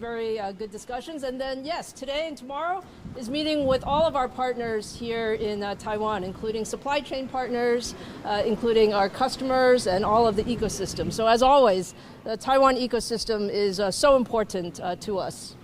very good discussions. And then, yes, today and tomorrow is meeting with all of our partners here in Taiwan, including supply chain partners, including our customers and all of the ecosystem. So as always, the Taiwan ecosystem is so important to us.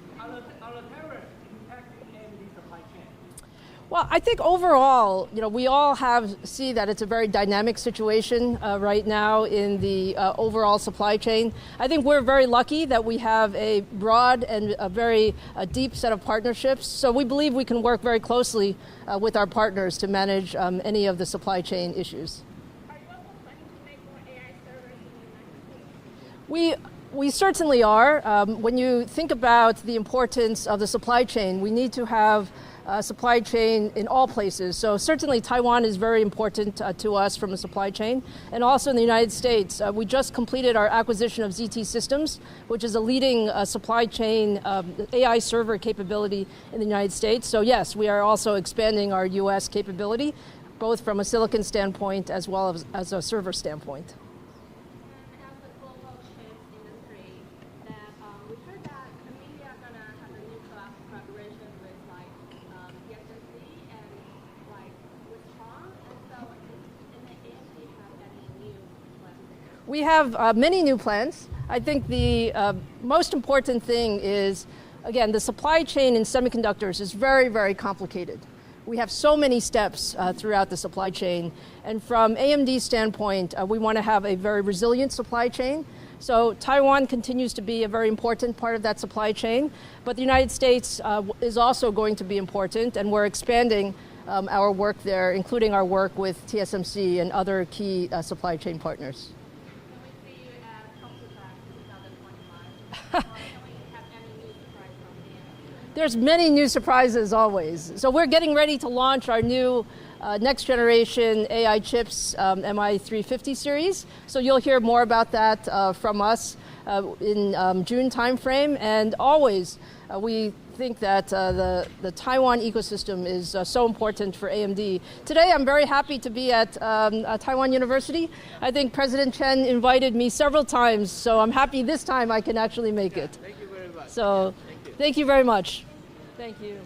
Well, I think overall, we all see that it's a very dynamic situation right now in the overall supply chain. I think we're very lucky that we have a broad and a very deep set of partnerships. So we believe we can work very closely with our partners to manage any of the supply chain issues. Are you also planning to make more AI servers in the United States? We certainly are. When you think about the importance of the supply chain, we need to have supply chain in all places. So certainly Taiwan is very important to us from a supply chain. And also in the United States, we just completed our acquisition of ZT Systems, which is a leading supply chain AI server capability in the United States. So yes, we are also expanding our US capability, both from a silicon standpoint as well as a server standpoint. We have many new plans. I think the most important thing is, again, the supply chain in semiconductors is very, very complicated. We have so many steps throughout the supply chain. And from AMD's standpoint, we want to have a very resilient supply chain. So Taiwan continues to be a very important part of that supply chain. But the United States is also going to be important, and we're expanding our work there, including our work with TSMC and other key supply chain partners. There's many new surprises always. So we're getting ready to launch our new next generation AI chips, MI350 series. So you'll hear more about that from us in June timeframe. And always we think that the Taiwan ecosystem is so important for AMD. Today I'm very happy to be at Taiwan University. I think President Chen invited me several times, so I'm happy this time I can actually make it. Thank you very much. So thank you very much. Thank you.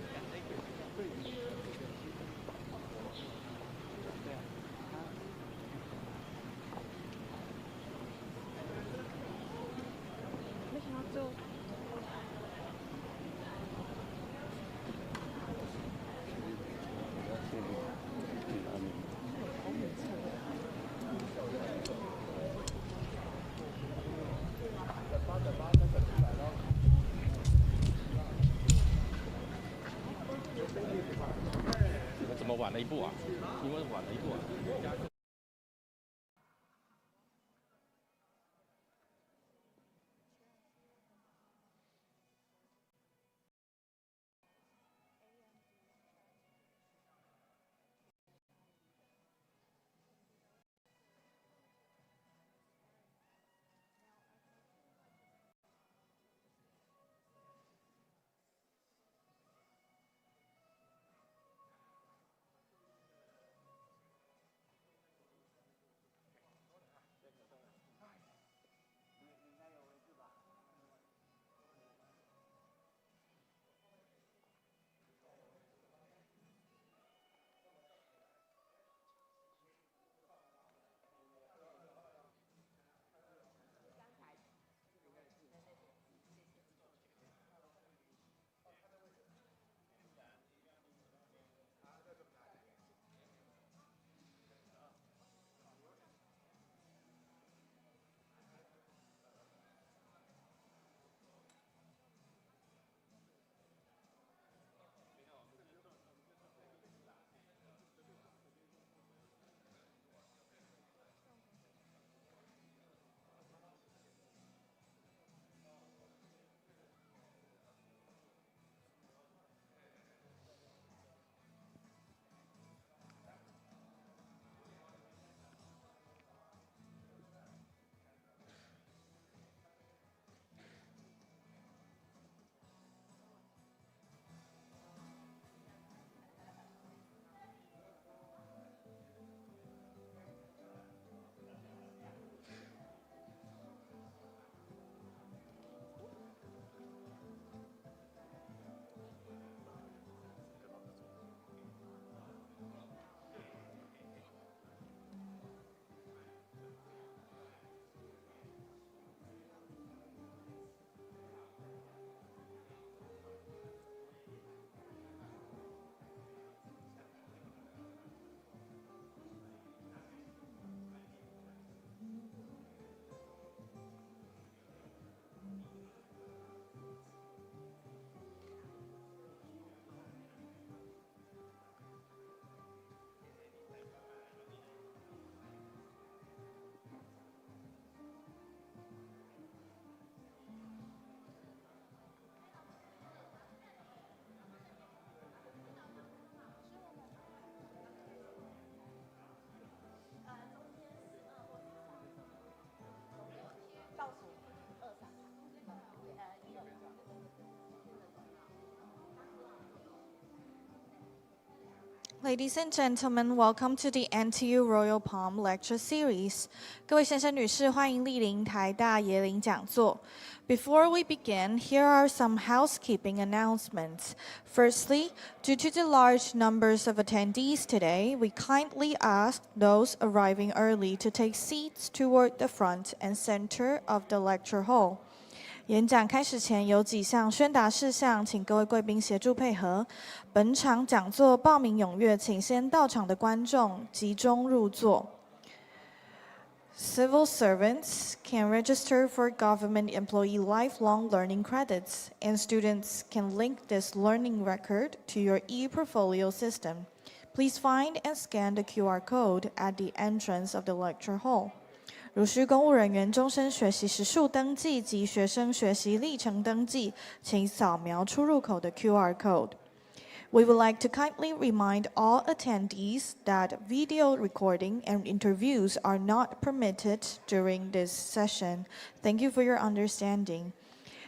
Ladies and gentlemen, welcome to the NTU Royal Palm Lecture Series. 各位先生女士，欢迎莅临台大椰林讲座。Before we begin, here are some housekeeping announcements. Firstly, due to the large numbers of attendees today, we kindly ask those arriving early to take seats toward the front and center of the lecture hall. 演讲开始前有几项宣达事项，请各位贵宾协助配合。本场讲座报名踊跃，请先到场的观众集中入座。Civil servants can register for government employee lifelong learning credits, and students can link this learning record to your e-portfolio system. Please find and scan the QR code at the entrance of the lecture hall. 如需公务人员终身学习时数登记及学生学习历程登记，请扫描出入口的 QR code. We would like to kindly remind all attendees that video recording and interviews are not permitted during this session. Thank you for your understanding.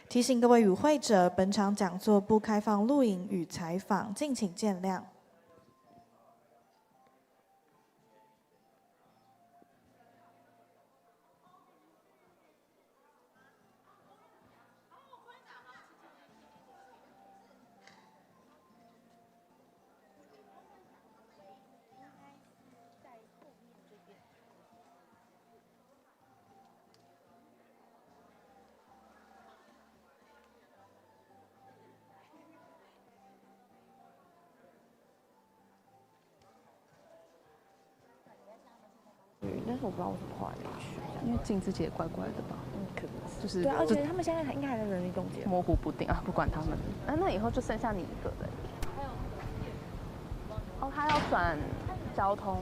提醒各位与会者，本场讲座不开放录影与采访，敬请见谅。但是我不知道为什么后来没去，因为镜自己也怪怪的吧？可能就是对啊，而且他们现在应该还在人力冻结，模糊不定啊，不管他们。那以后就剩下你一个人。哦，他要转交通。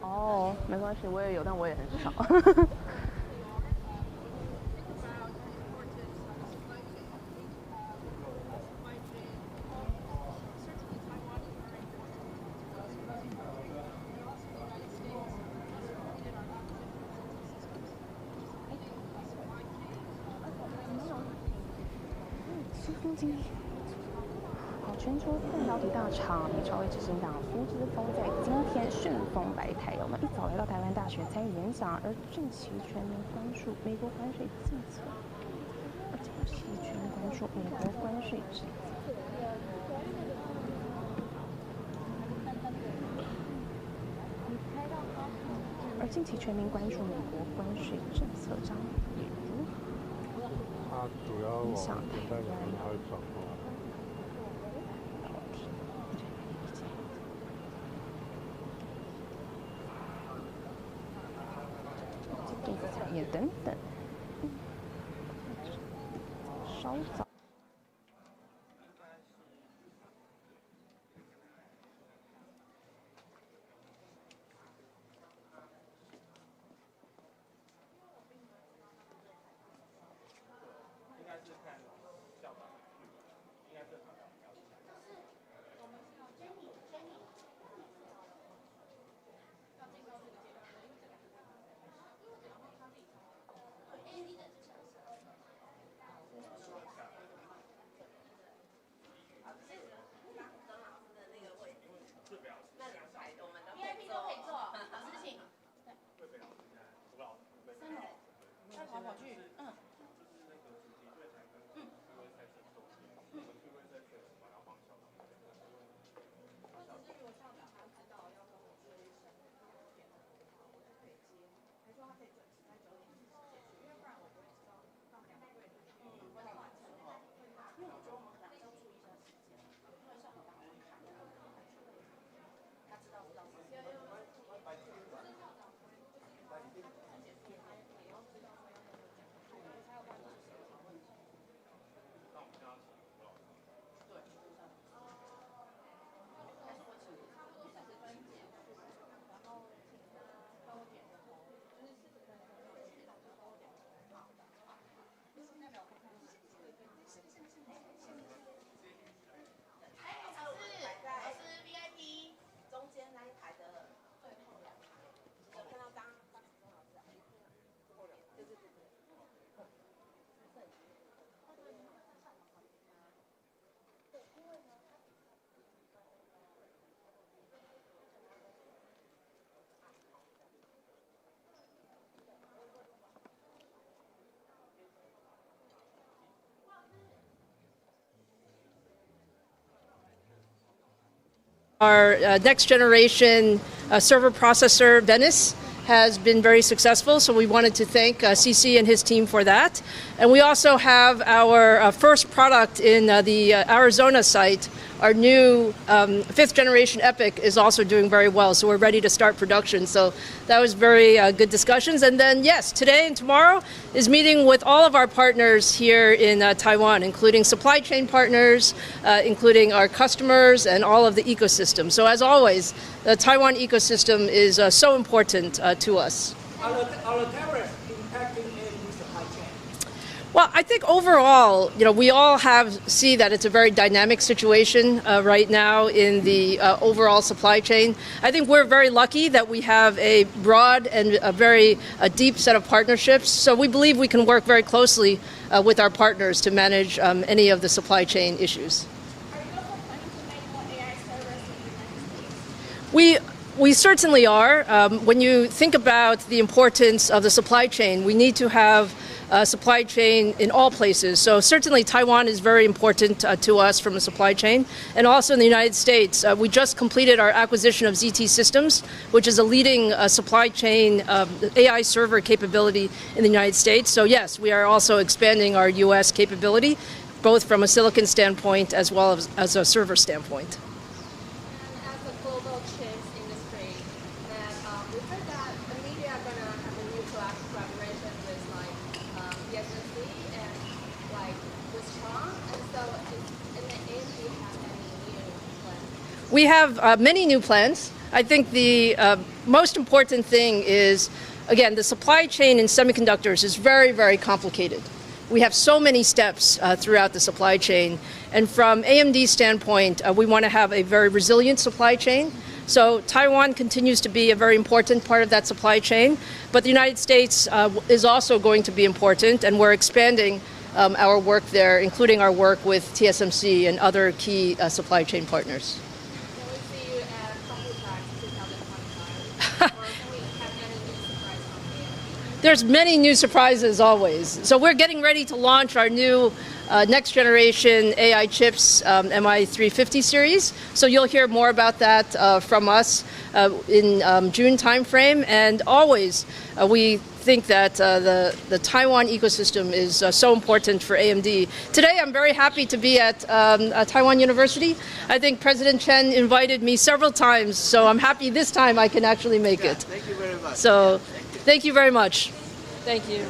哦，没关系，我也有，但我也很少。全球半导体大厂美超威执行长苏之峰在今天顺风来台，我们一早来到台湾大学参与演讲，而近期全面关注美国关税政策，而近期全面关注美国关税政策将会如何影响台湾。电子产业等等，稍早。Our next generation server processor, Venice, has been very successful, so we wanted to thank CC and his team for that. And we also have our first product in the Arizona site. Our new fifth generation EPIC is also doing very well, so we're ready to start production. So that was very good discussions. And then, yes, today and tomorrow is meeting with all of our partners here in Taiwan, including supply chain partners, including our customers and all of the ecosystem. So as always, the Taiwan ecosystem is so important to us. Are the tariffs impacting AMD supply chain? Well, I think overall, we all see that it's a very dynamic situation right now in the overall supply chain. I think we're very lucky that we have a broad and a very deep set of partnerships. So we believe we can work very closely with our partners to manage any of the supply chain issues. Are you also planning to make more AI servers in the United States? We certainly are. When you think about the importance of the supply chain, we need to have supply chain in all places. So certainly Taiwan is very important to us from a supply chain. And also in the United States, we just completed our acquisition of ZT Systems, which is a leading supply chain AI server capability in the United States. So yes, we are also expanding our US capability, both from a silicon standpoint as well as a server standpoint. And as a global chips industry, that we heard that NVIDIA are gonna have a new collaboration with TSMC and with CHANG, and so in the AMD have any new plans? We have many new plans. I think the most important thing is, again, the supply chain in semiconductors is very, very complicated. We have so many steps throughout the supply chain. And from AMD's standpoint, we want to have a very resilient supply chain. So Taiwan continues to be a very important part of that supply chain. But the United States is also going to be important, and we're expanding our work there, including our work with TSMC and other key supply chain partners. Can we see you at Computex 2025? Or can we have any new surprise from AMD? There's many new surprises always. So we're getting ready to launch our new next generation AI chips, MI350 series. So you'll hear more about that from us in June timeframe. And always we think that the Taiwan ecosystem is so important for AMD. Today I'm very happy to be at Taiwan University. I think President Chen invited me several times, so I'm happy this time I can actually make it. Thank you very much. So thank you very much. Thank you.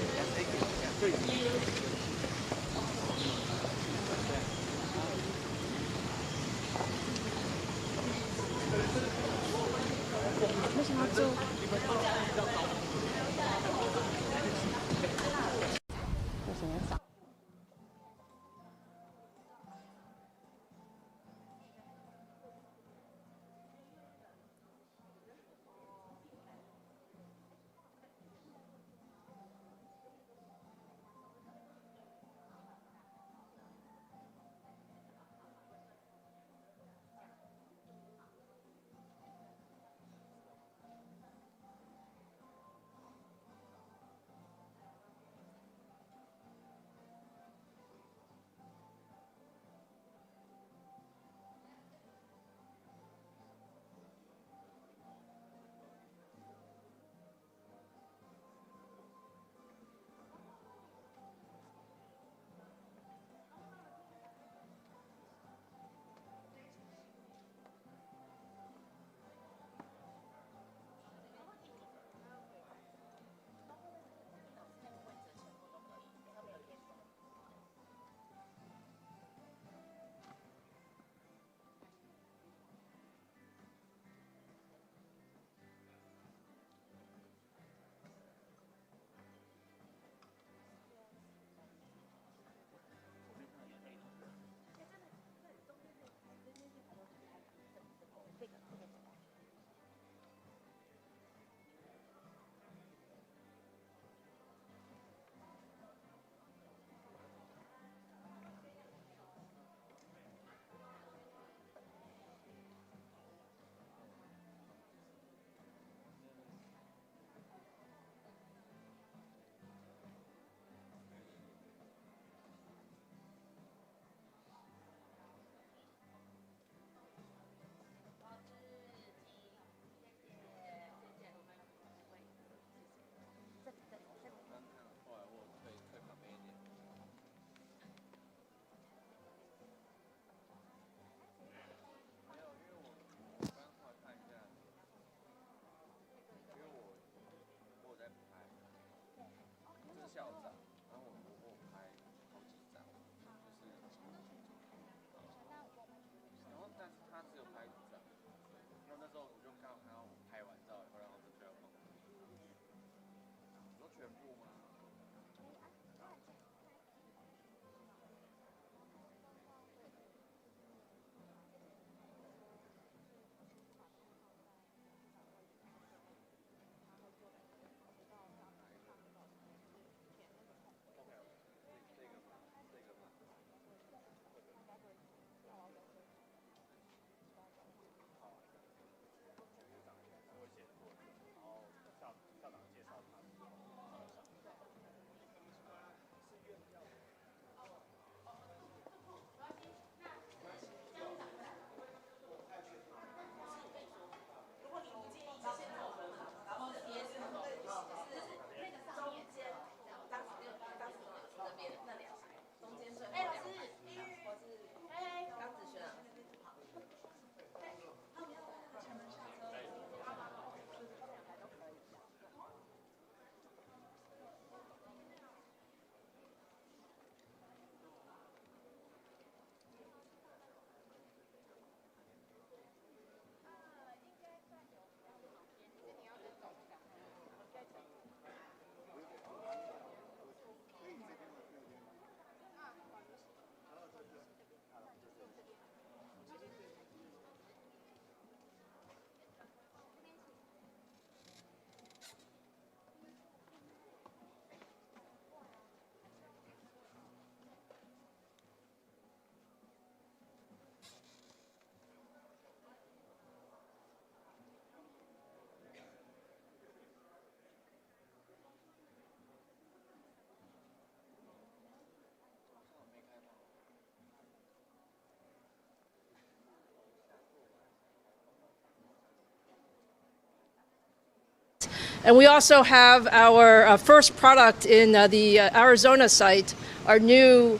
And we also have our first product in the Arizona site. Our new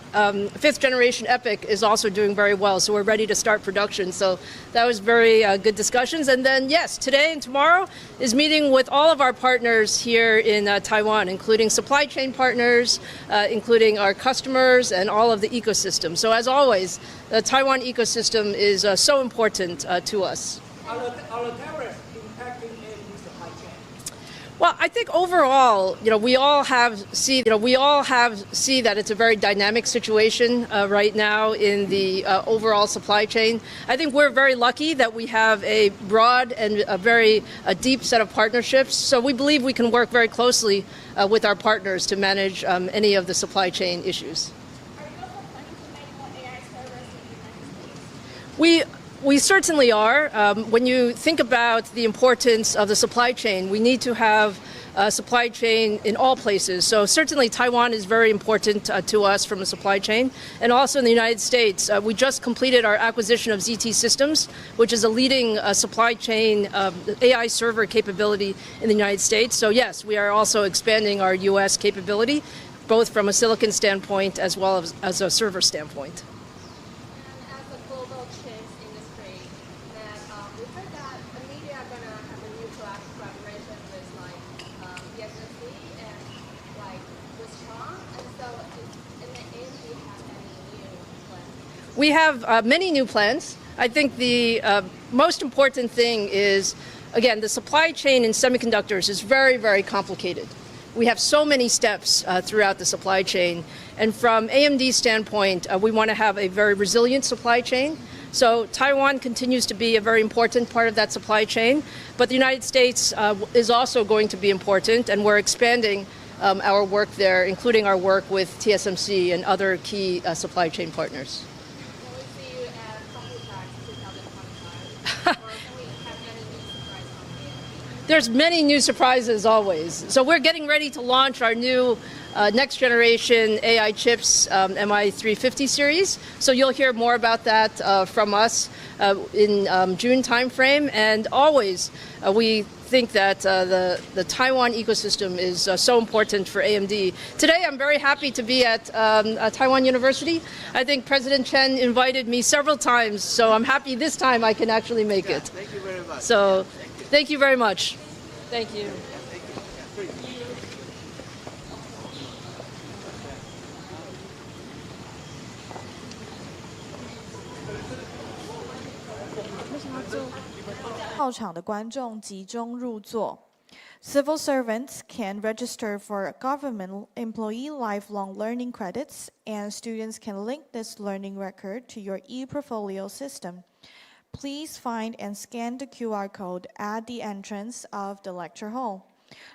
fifth generation Epic is also doing very well, so we're ready to start production. So that was very good discussions. And then, yes, today and tomorrow is meeting with all of our partners here in Taiwan, including supply chain partners, including our customers and all of the ecosystem. So as always, the Taiwan ecosystem is so important to us. Are the tariffs impacting any supply chain? Well, I think overall, we all see that it's a very dynamic situation right now in the overall supply chain. I think we're very lucky that we have a broad and a very deep set of partnerships. So we believe we can work very closely with our partners to manage any of the supply chain issues. Are you also planning to make more AI servers in the United States? We certainly are. When you think about the importance of the supply chain, we need to have a supply chain in all places. So certainly Taiwan is very important to us from a supply chain. And also in the United States, we just completed our acquisition of ZT Systems, which is a leading supply chain AI server capability in the United States. So yes, we are also expanding our US capability, both from a silicon standpoint as well as a server standpoint. We've heard that the media are gonna have a new collaboration with TSMC and with CHANG, and so in the end, do you have any new plans? We have many new plans. I think the most important thing is, again, the supply chain in semiconductors is very, very complicated. We have so many steps throughout the supply chain, and from AMD's standpoint, we want to have a very resilient supply chain. So Taiwan continues to be a very important part of that supply chain, but the United States is also going to be important, and we're expanding our work there, including our work with TSMC and other key supply chain partners. Can we see you at Computex 2025? Or can we have any new surprise on AMD? There's many new surprises always. So we're getting ready to launch our new next generation AI chips, MI350 series. So you'll hear more about that from us in June timeframe. And always, we think that the Taiwan ecosystem is so important for AMD. Today, I'm very happy to be at Taiwan University. I think President Chen invited me several times, so I'm happy this time I can actually make it. Thank you very much. So thank you very much. Thank you. 到场的观众集中入座。Civil servants can register for government employee lifelong learning credits, and students can link this learning record to your e-portfolio system. Please find and scan the QR code at the entrance of the lecture hall.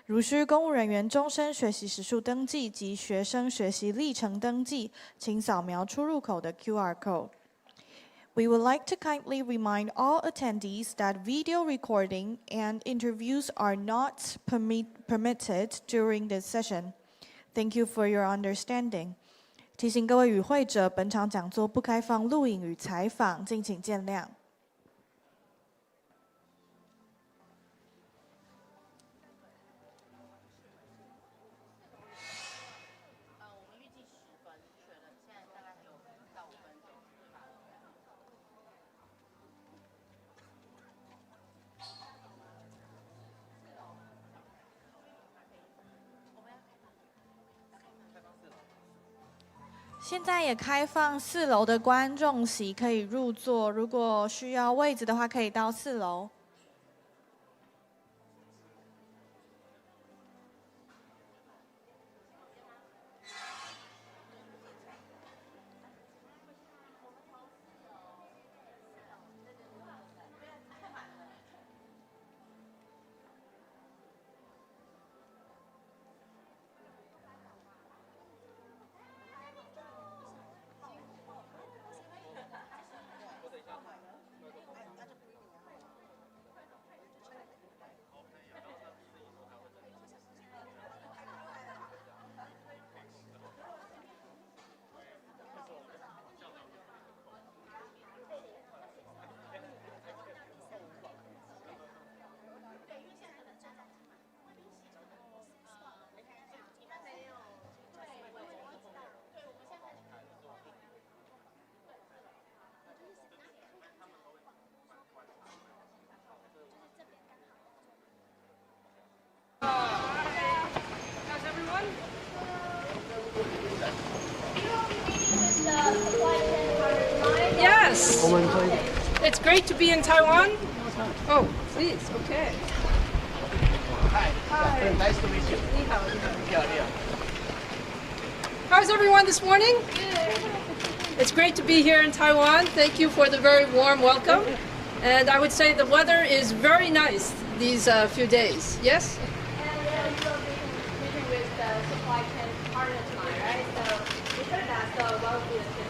如需公务人员终身学习时数登记及学生学习历程登记，请扫描出入口的 QR code.We would like to kindly remind all attendees that video recording and interviews are not permitted during this session. Thank you for your understanding. 提醒各位与会者，本场讲座不开放录影与采访，敬请见谅。现在也开放4楼的观众席可以入座，如果需要位置的话，可以到4楼。Yes. It's great to be in Taiwan. Oh, please. Okay. Hi. Nice to meet you. How's everyone this morning? It's great to be here in Taiwan. Thank you for the very warm welcome. And I would say the weather is very nice these few days. Yes? And you'll be meeting with the supply chain partner tonight, right? So we heard that, so what would be the tip?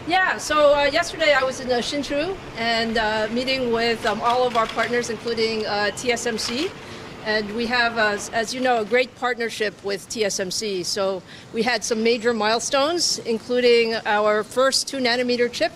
Yeah, so yesterday I was in Hsinchu and meeting with all of our partners, including TSMC. And we have, as you know, a great partnership with TSMC. So we had some major milestones, including our first 2-nanometer chip,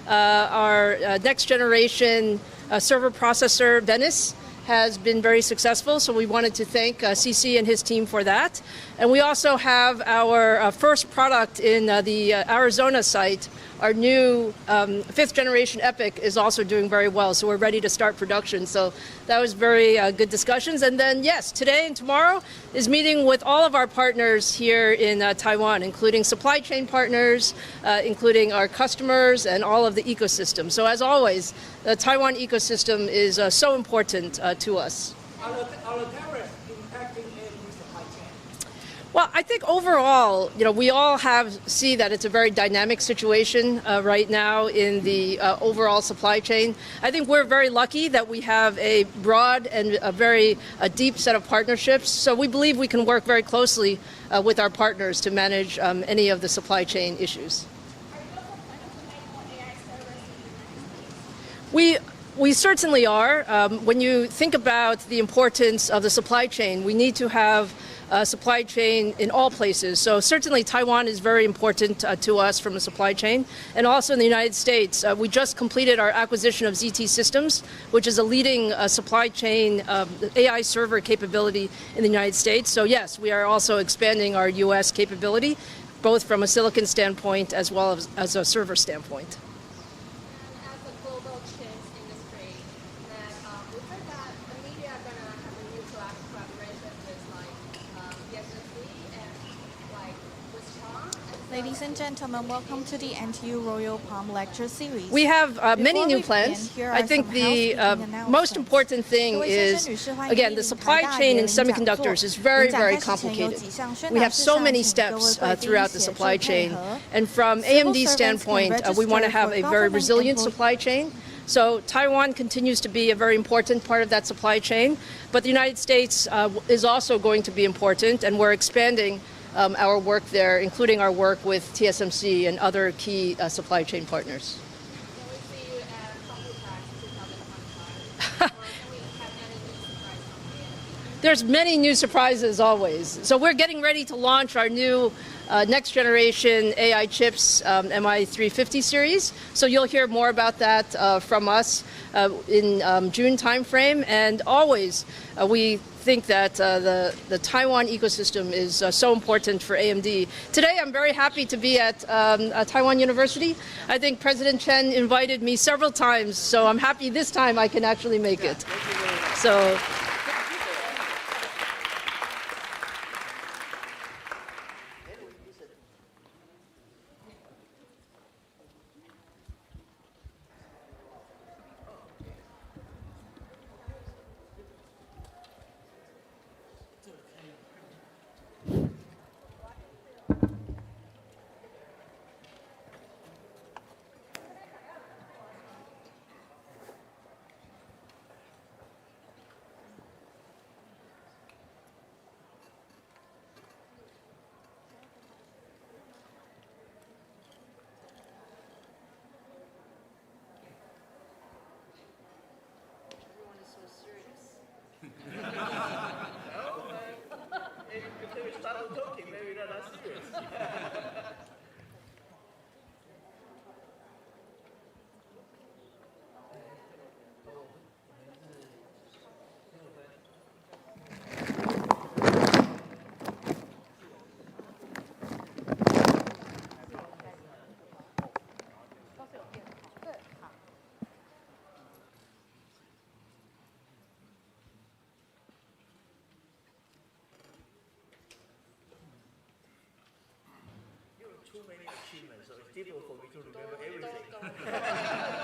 our next generation server processor, Venice, has been very successful. So we wanted to thank CC and his team for that. And we also have our first product in the Arizona site. Our new 5th generation EPYC is also doing very well, so we're ready to start production. So that was very good discussions. And then, yes, today and tomorrow is meeting with all of our partners here in Taiwan, including supply chain partners, including our customers and all of the ecosystem. So as always, the Taiwan ecosystem is so important to us. Are the tariffs impacting any supply chain? Well, I think overall, we all see that it's a very dynamic situation right now in the overall supply chain. I think we're very lucky that we have a broad and a very deep set of partnerships. So we believe we can work very closely with our partners to manage any of the supply chain issues. We certainly are. When you think about the importance of the supply chain, we need to have supply chain in all places. So certainly Taiwan is very important to us from a supply chain. And also in the United States, we just completed our acquisition of ZT Systems, which is a leading supply chain AI server capability in the United States. So yes, we are also expanding our US capability, both from a silicon standpoint as well as a server standpoint. As a global chips industry, that we heard that the media are gonna have a new collaboration with TSMC and with CHANG. Ladies and gentlemen, welcome to the NTU Royal Palm Lecture Series. We have many Before new we plans. begin, here I are think some the housekeeping most important thing announcements. is, again, the supply chain in semiconductors is very, very complicated. We have so many steps throughout the supply chain. And from AMD's standpoint, we want to have a very resilient supply chain. So Taiwan continues to be a very important part of that supply chain. But the United States is also going to be important, and we're expanding our work there, including our work with TSMC and other key supply chain partners. Can we see you at Computex 2025? Or can we have any new surprise from AMD? There's many new surprises always. So we're getting ready to launch our new next generation AI chips, MI350 series. So you'll hear more about that from us in June timeframe. And always we think that the Taiwan ecosystem is so important for AMD. Today I'm very happy to be at Taiwan University. I think President Chen invited me several times, so I'm happy this time I can actually make it. So. Too many achievements, so it's difficult for me to remember everything.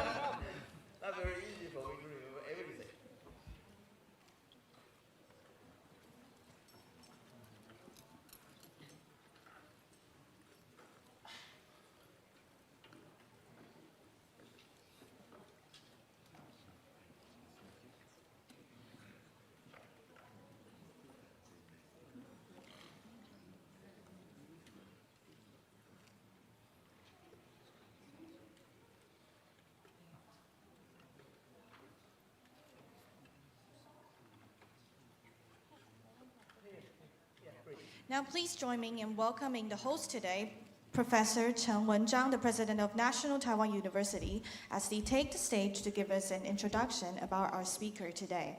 Now please join me in welcoming the host today, Professor Chen Wenzhang, the President of National Taiwan University, as they take the stage to give us an introduction about our speaker today.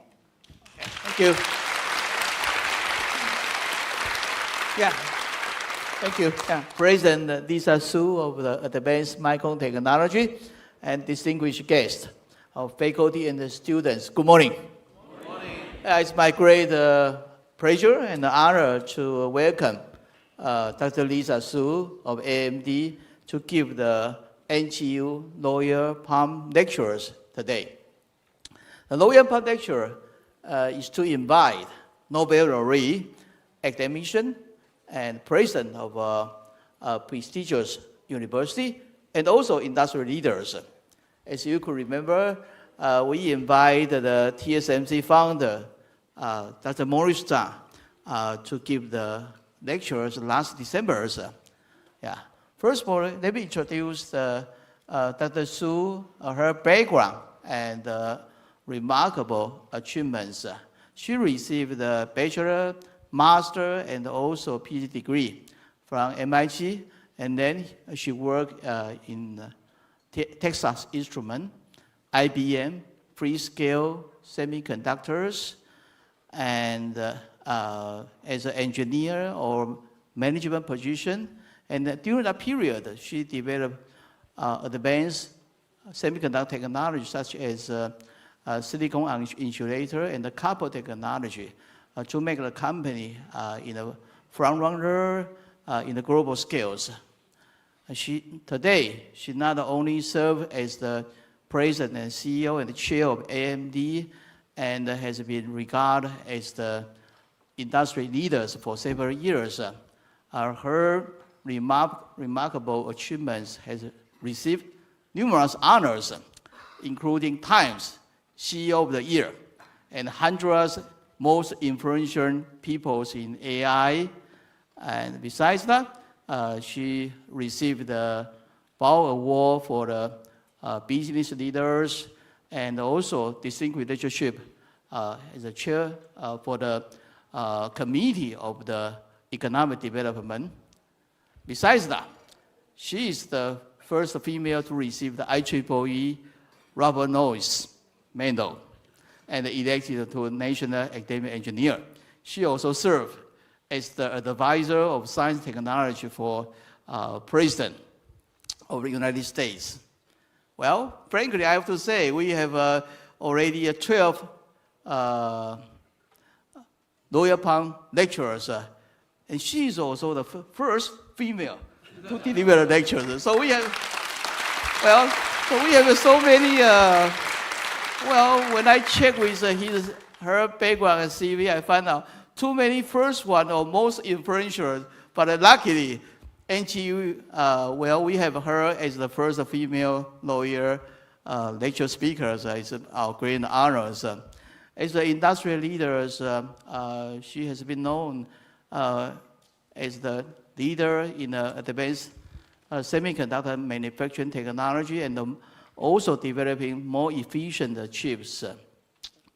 Thank you. Yeah. Thank you. Yeah. President Lisa Su of the Advanced Micron Technology and distinguished guests of faculty and the students. Good morning. Good morning. It's my great pleasure and honor to welcome Dr. Lisa Su of AMD to give the NTU Lawyer Palm Lectures today. The Lawyer Palm Lecture is to invite Nobel laureate, academician, and president of a prestigious university, and also industry leaders. As you could remember, we invited the TSMC founder, Dr. Morris Chang, to give the lectures last December. Yeah. First of all, let me introduce Dr. Su, her background and remarkable achievements. She received a bachelor, master, and also PhD degree from MIT, and then she worked in Texas Instruments, IBM, Freescale Semiconductors, and as an engineer or management position. And during that period, she developed advanced semiconductor technology such as silicon insulator and the copper technology to make the company in a front runner in the global scales. Today, she not only serves as the president and CEO and the chair of AMD, and has been regarded as the industry leaders for several years. Her remarkable achievements has received numerous honors, including Times CEO of the Year and hundreds most influential people in AI. And besides that, she received the Bao Award for the business leaders, and also distinguished leadership as a chair for the Committee of the Economic Development. Besides that, she is the first female to receive the IEEE Robert Noyce Medal and elected to National Academic Engineer. She also served as the advisor of science and technology for President of the United States. Well, frankly, I have to say, we have already 12 Lawyer Palm lecturers, and she is also the first female to deliver lectures. So we have, so many. When I check with her background and CV, I found out too many first one or most influential. But luckily, NTU, we have her as the first female lawyer lecture speaker. It's our great honor. As the industry leader, she has been known as the leader in advanced semiconductor manufacturing technology and also developing more efficient chips.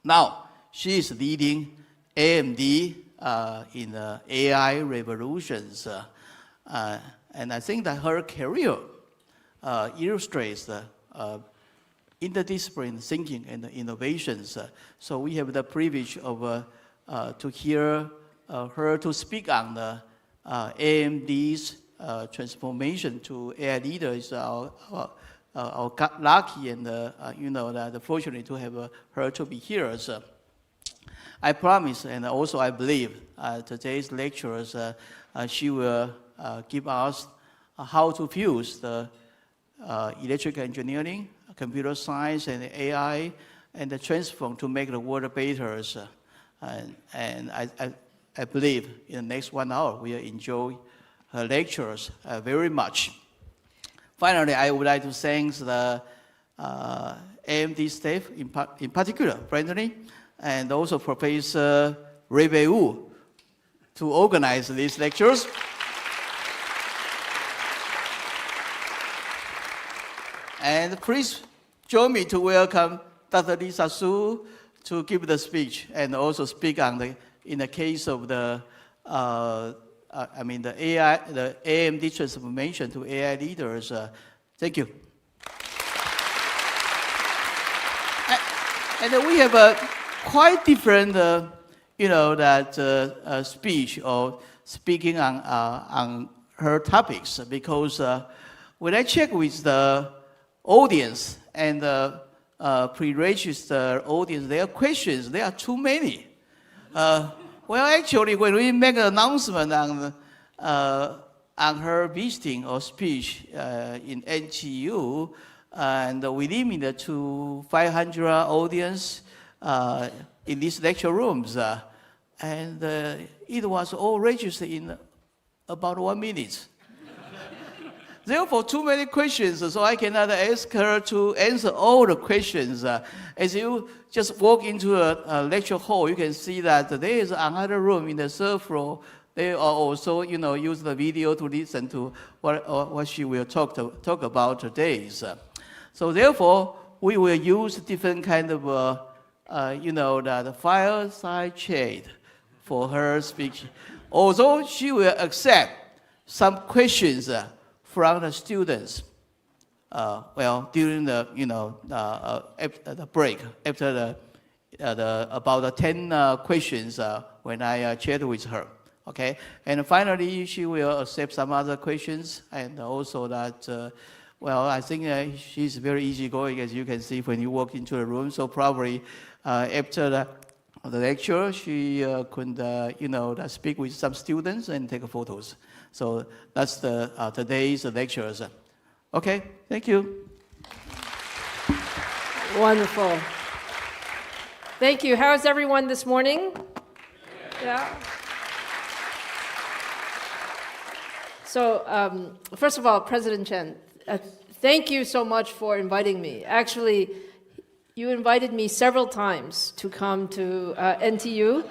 Now, she is leading AMD in the AI revolutions. And I think that her career illustrates the interdisciplinary thinking and innovations. So we have the privilege of to hear her to speak on the AMD's transformation to AI leaders. Our lucky and fortunate to have her to be here. So I promise, and also I believe, today's lectures she will give us how to fuse the electrical engineering, computer science, and AI, and the transform to make the world better. And I believe in the next 1 hour we will enjoy her lectures very much. Finally, I would like to thank the AMD staff, in particular, Brandon, and also Professor Rebei Wu, to organize these lectures. And please join me to welcome Dr. Lisa Su to give the speech and also speak on in the case of the the AI, the AMD transformation to AI leaders. Thank you. And we have a quite different, speech or speaking on her topics, because when I check with the audience and the pre-registered audience, their questions, there are too many. Well, actually, when we make an announcement on her visiting or speech in NTU, and we limited to 500 audience in these lecture rooms, and it was all registered in about 1 minute. Therefore, too many questions, so I cannot ask her to answer all the questions. As you just walk into a lecture hall, you can see that there is another room in the third floor. They are also, use the video to listen to what she will talk about today. So therefore, we will use different kind of, the fireside chat for her speech. Although she will accept some questions from the students, during the the break, after about the 10 questions when I chat with her, okay? And finally, she will accept some other questions, and also that, I think she's very easygoing, as you can see when you walk into the room. So probably after the lecture, she could, speak with some students and take photos. So that's today's lectures. Okay, thank you. Wonderful. Thank you. How's everyone this morning? Yeah. So first of all, President Chen, thank you so much for inviting me. Actually, you invited me several times to come to NTU,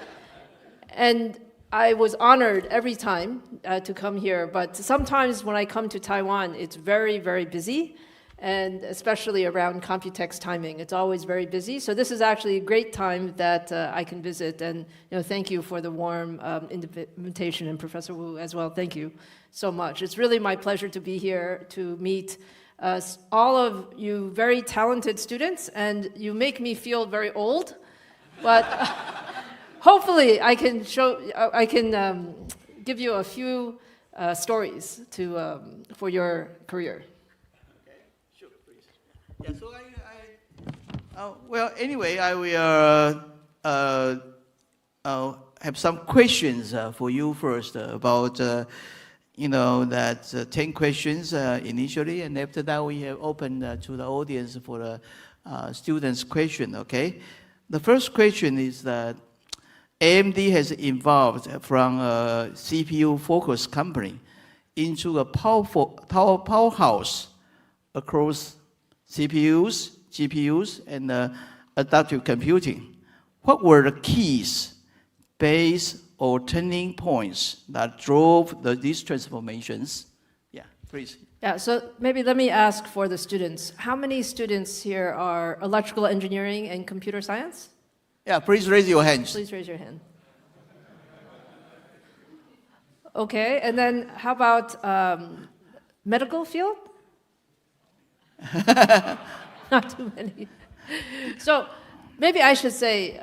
and I was honored every time to come here, but sometimes when I come to Taiwan, it's very, very busy, and especially around Computex timing, it's always very busy. So this is actually a great time that I can visit, and thank you for the warm invitation, and Professor Wu as well. Thank you so much. It's really my pleasure to be here to meet all of you very talented students, and you make me feel very old, but hopefully I can give you a few stories for your career. Okay, sure, please. Yeah, so anyway, I will have some questions for you first about, 10 questions initially, and after that we have opened to the audience for the students' question, okay? The first question is that AMD has evolved from a CPU-focused company into a powerhouse across CPUs, GPUs, and adaptive computing. What were the keys, base, or turning points that drove these transformations? Yeah, please. Yeah, so maybe let me ask for the students. How many students here are electrical engineering and computer science? Yeah, please raise your hands. Please raise your hand. Okay, and then how about medical field? Not too many. So maybe I should say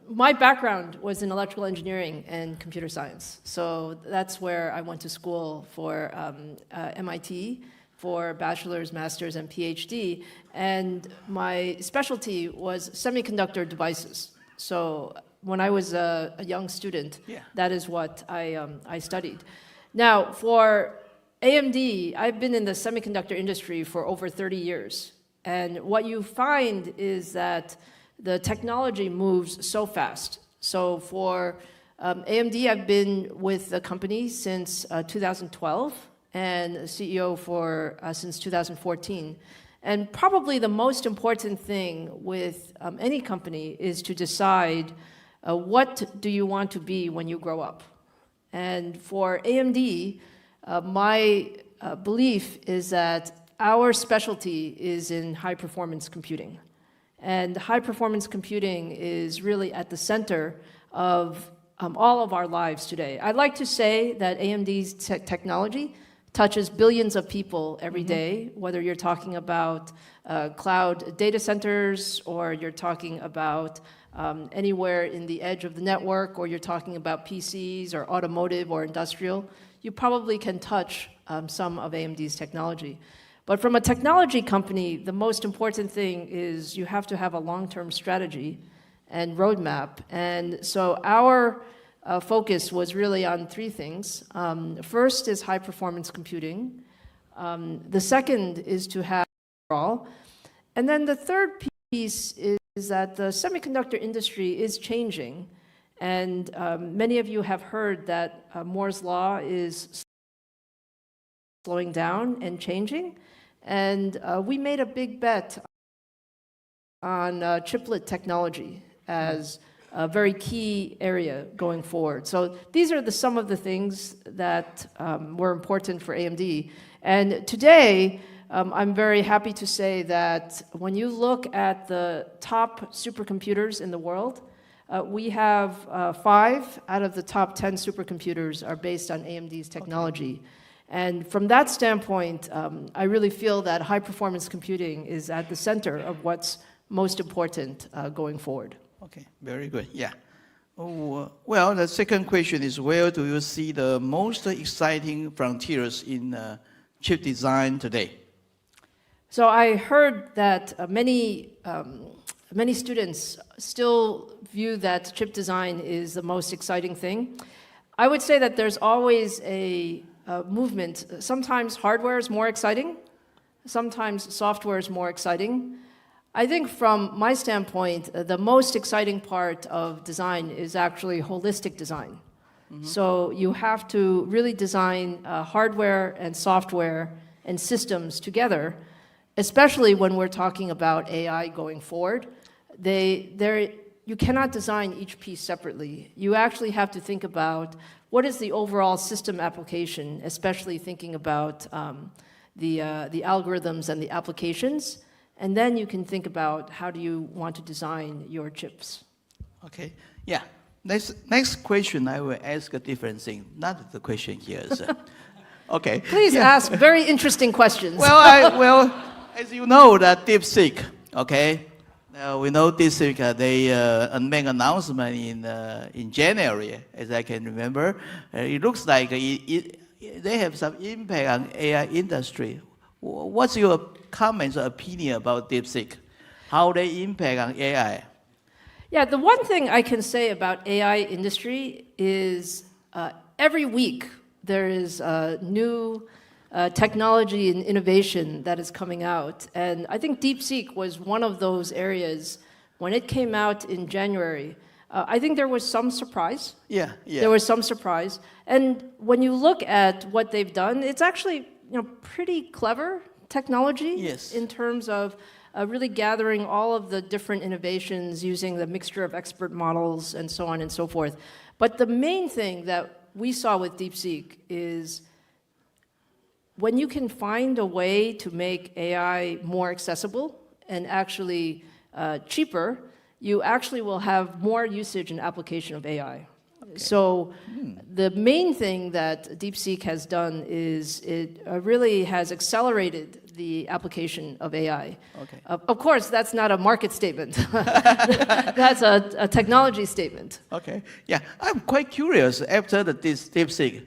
my background was in electrical engineering and computer science. So that's where I went to school for MIT for bachelor's, master's, and PhD. And my specialty was semiconductor devices. So when I was a young student, that is what I studied. Now, for AMD, I've been in the semiconductor industry for over 30 years. And what you find is that the technology moves so fast. So for AMD, I've been with the company since 2012 and CEO since 2014. And probably the most important thing with any company is to decide what do you want to be when you grow up. And for AMD, my belief is that our specialty is in high-performance computing. And high-performance computing is really at the center of all of our lives today. I'd like to say that AMD's technology touches billions of people every day, whether you're talking about cloud data centers, or you're talking about anywhere in the edge of the network, or you're talking about PCs or automotive or industrial. You probably can touch some of AMD's technology. But from a technology company, the most important thing is you have to have a long-term strategy and roadmap. And so our focus was really on three things. First is high-performance computing. The second is to have all. And then the third piece is that the semiconductor industry is changing. And many of you have heard that Moore's Law is slowing down and changing. And we made a big bet on chiplet technology as a very key area going forward. So these are some of the things that were important for AMD. And today, I'm very happy to say that when you look at the top supercomputers in the world, we have 5 out of the top 10 supercomputers are based on AMD's technology. And from that standpoint, I really feel that high-performance computing is at the center of what's most important going forward. Okay, very good. Yeah. Oh, well, the second question is, where do you see the most exciting frontiers in chip design today? So I heard that many students still view that chip design is the most exciting thing. I would say that there's always a movement. Sometimes hardware is more exciting. Sometimes software is more exciting. I think from my standpoint, the most exciting part of design is actually holistic design. So you have to really design hardware and software and systems together, especially when we're talking about AI going forward. You cannot design each piece separately. You actually have to think about what is the overall system application, especially thinking about the algorithms and the applications. And then you can think about how do you want to design your chips. Okay, yeah. Next question, I will ask a different thing. Not the question here. So. Okay. Please ask very interesting questions. Well, as you know, that DeepSeek, okay? We know DeepSeek, they made an announcement in January, as I can remember. It looks like they have some impact on AI industry. What's your comments or opinion about DeepSeek? How they impact on AI? Yeah, the one thing I can say about AI industry is every week there is new technology and innovation that is coming out. And I think DeepSeek was one of those areas. When it came out in January, I think there was some surprise. Yeah. There was some surprise. And when you look at what they've done, it's actually pretty clever technology. Yes. In terms of really gathering all of the different innovations using the mixture of expert models and so on and so forth. But the main thing that we saw with DeepSeek is when you can find a way to make AI more accessible and actually cheaper, you actually will have more usage and application of AI. Okay. So the main thing that DeepSeek has done is it really has accelerated the application of AI. Okay. Of course, that's not a market statement. That's a technology statement. Okay. Yeah, I'm quite curious. After this DeepSeek,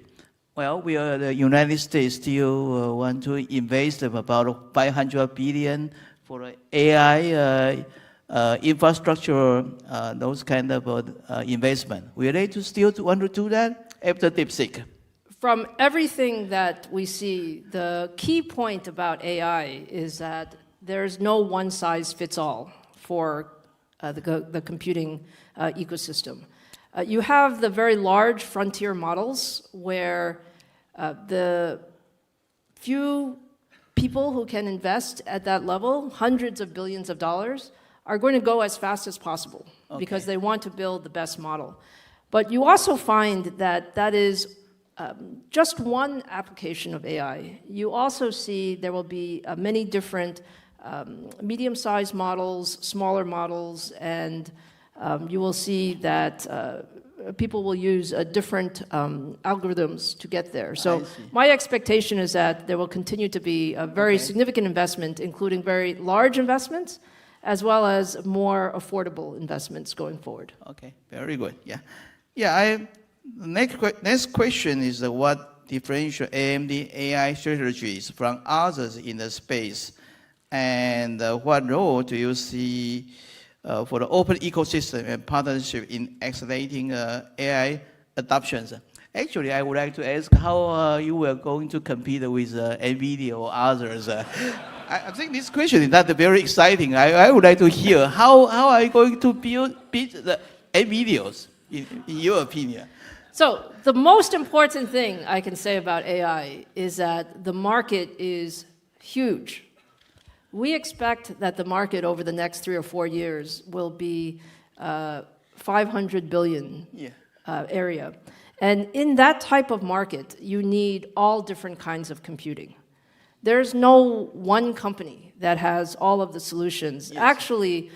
well, the United States still want to invest about $500 billion for AI infrastructure, those kind of investment. Will they still want to do that after DeepSeek? From everything that we see, the key point about AI is that there's no one-size-fits-all for the computing ecosystem. You have the very large frontier models where the few people who can invest at that level, hundreds of billions of dollars, are going to go as fast as possible because they want to build the best model. But you also find that that is just one application of AI. You also see there will be many different medium-sized models, smaller models, and you will see that people will use different algorithms to get there. So my expectation is that there will continue to be a very significant investment, including very large investments, as well as more affordable investments going forward. Okay, very good. Yeah. Next question is what differential AMD AI strategies from others in the space, and what role do you see for the open ecosystem and partnership in accelerating AI adoptions? Actually, I would like to ask how you were going to compete with NVIDIA or others. I think this question is not very exciting. I would like to hear how are you going to beat the NVIDIAs, in your opinion? So the most important thing I can say about AI is that the market is huge. We expect that the market over the next 3 or 4 years will be 500 billion area. And in that type of market, you need all different kinds of computing. There's no one company that has all of the solutions. Actually,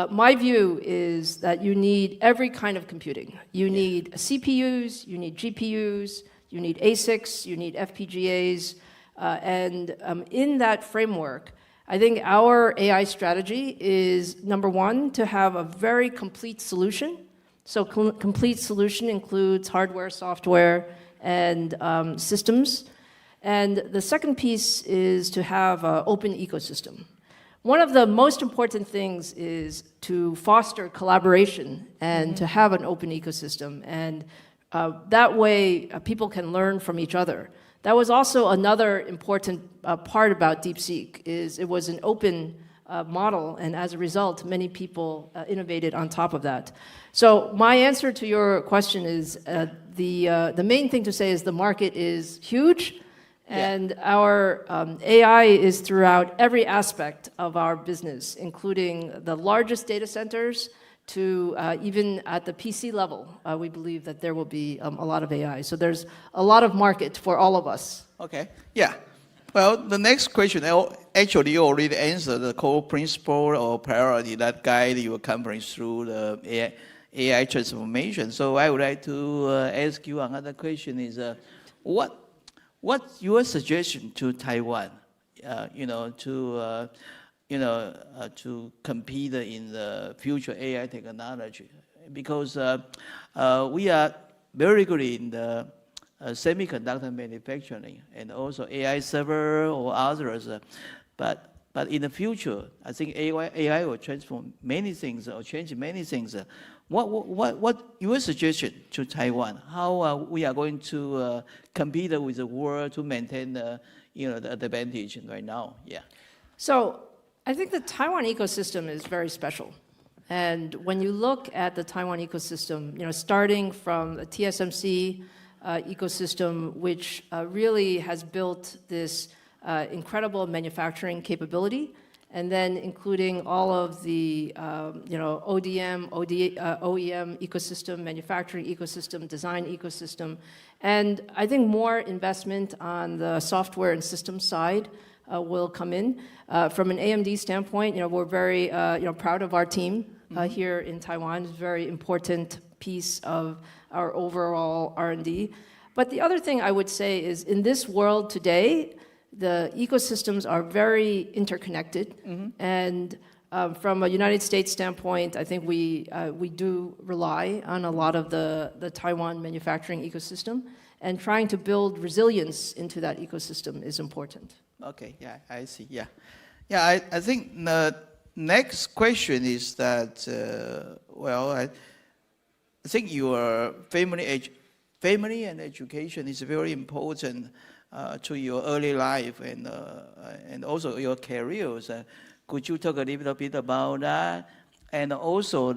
my view is that you need every kind of computing. You need CPUs, you need GPUs, you need ASICs, you need FPGAs. And in that framework, I think our AI strategy is, number one, to have a very complete solution. So complete solution includes hardware, software, and systems. And the second piece is to have an open ecosystem. One of the most important things is to foster collaboration and to have an open ecosystem. And that way, people can learn from each other. That was also another important part about DeepSeek, is it was an open model, and as a result, many people innovated on top of that. So my answer to your question is the main thing to say is the market is huge, and our AI is throughout every aspect of our business, including the largest data centers to even at the PC level. We believe that there will be a lot of AI. So there's a lot of market for all of us. Okay, yeah. Well, the next question, actually you already answered the core principle or priority that guide your company through the AI transformation. So I would like to ask you another question is, what's your suggestion to Taiwan, to compete in the future AI technology? Because we are very good in the semiconductor manufacturing and also AI server or others, but in the future, I think AI will transform many things or change many things. What your suggestion to Taiwan? How we are going to compete with the world to maintain the advantage right now? Yeah. So I think the Taiwan ecosystem is very special. And when you look at the Taiwan ecosystem, starting from the TSMC ecosystem, which really has built this incredible manufacturing capability, and then including all of the ODM, OEM ecosystem, manufacturing ecosystem, design ecosystem, and I think more investment on the software and system side will come in. From an AMD standpoint, we're very proud of our team here in Taiwan. It's a very important piece of our overall R&D. But the other thing I would say is, in this world today, the ecosystems are very interconnected. And from a United States standpoint, I think we do rely on a lot of the Taiwan manufacturing ecosystem, and trying to build resilience into that ecosystem is important. Okay, yeah, I see, yeah. Yeah, I think the next question is that, I think your family and education is very important to your early life and also your careers. Could you talk a little bit about that? And also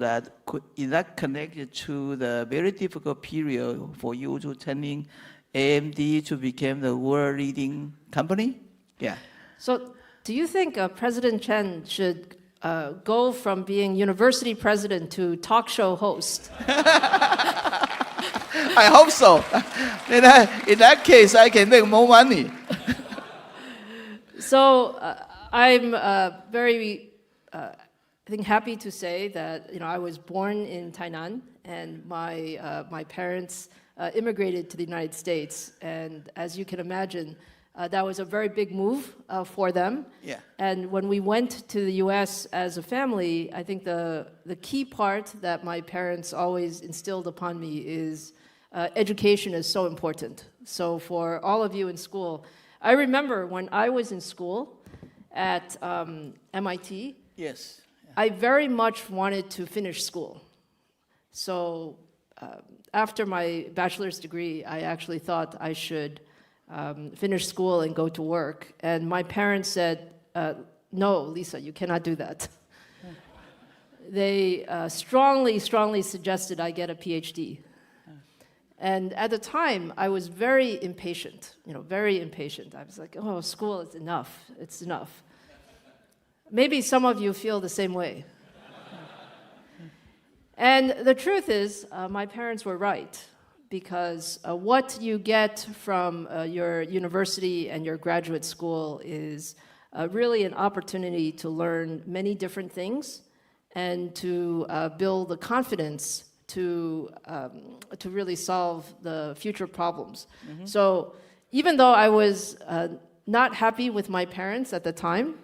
is that connected to the very difficult period for you to turning AMD to become the world leading company? Yeah. So do you think President Chen should go from being university president to talk show host? I hope so. In that case, I can make more money. So I'm very, I think, happy to say that I was born in Tainan, and my parents immigrated to the United States. And as you can imagine, that was a very big move for them. Yeah. And when we went to the U.S. as a family, I think the key part that my parents always instilled upon me is education is so important. So for all of you in school, I remember when I was in school at MIT, Yes. I very much wanted to finish school. So after my bachelor's degree, I actually thought I should finish school and go to work. And my parents said, no, Lisa, you cannot do that. They strongly suggested I get a PhD. And at the time, I was very impatient, very impatient. I was like, oh, school is enough, it's enough. Maybe some of you feel the same way. And the truth is, my parents were right, because what you get from your university and your graduate school is really an opportunity to learn many different things and to build the confidence to really solve the future problems. Mm-hmm. So even though I was not happy with my parents at the time,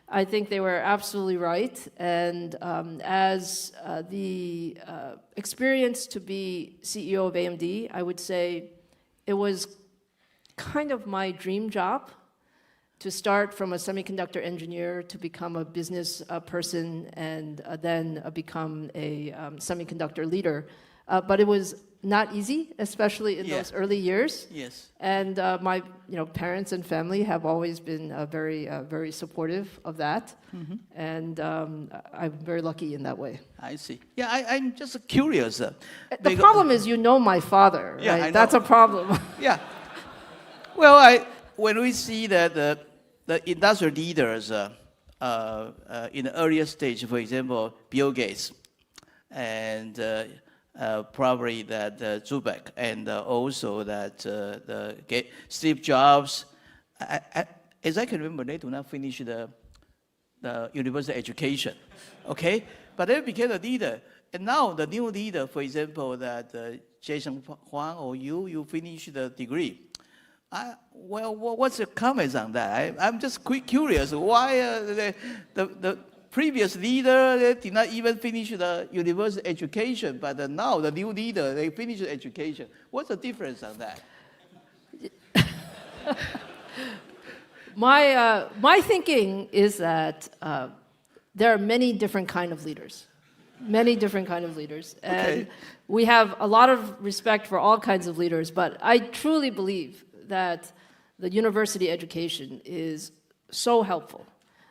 I think they were absolutely right. And as the experience to be CEO of AMD, I would say it was kind of my dream job to start from a semiconductor engineer to become a business person and then become a semiconductor leader. But it was not easy, especially in those early years. Yes. And my parents and family have always been very supportive of that. Mm-hmm. And I'm very lucky in that way. I see. Yeah, I'm just curious. The problem is my father, yeah, right? That's a problem. Yeah. Well, when we see that the industrial leaders in the earlier stage, for example, Bill Gates, and probably that Zubeck, and also that Steve Jobs, as I can remember, they do not finish the university education, okay? But they became a leader, and now the new leader, for example, that Jason Huang or you finish the degree. Well, what's your comments on that? I'm just curious why the previous leader they did not even finish the university education, but now the new leader they finish the education. What's the difference on that? My thinking is that there are many different kind of leaders. Many different kind of leaders. And we have a lot of respect for all kinds of leaders, but I truly believe that the university education is so helpful.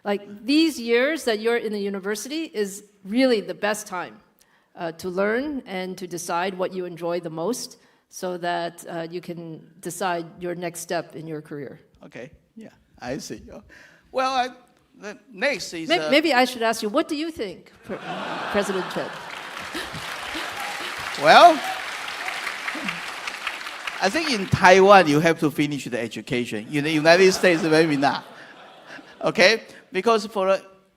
Like these years that you're in the university is really the best time to learn and to decide what you enjoy the most so that you can decide your next step in your career. Okay, yeah, I see. Well, the next is... Maybe I should ask you, what do you think, President Chen? Well, I think in Taiwan, you have to finish the education. In the United States, maybe not. Okay? Because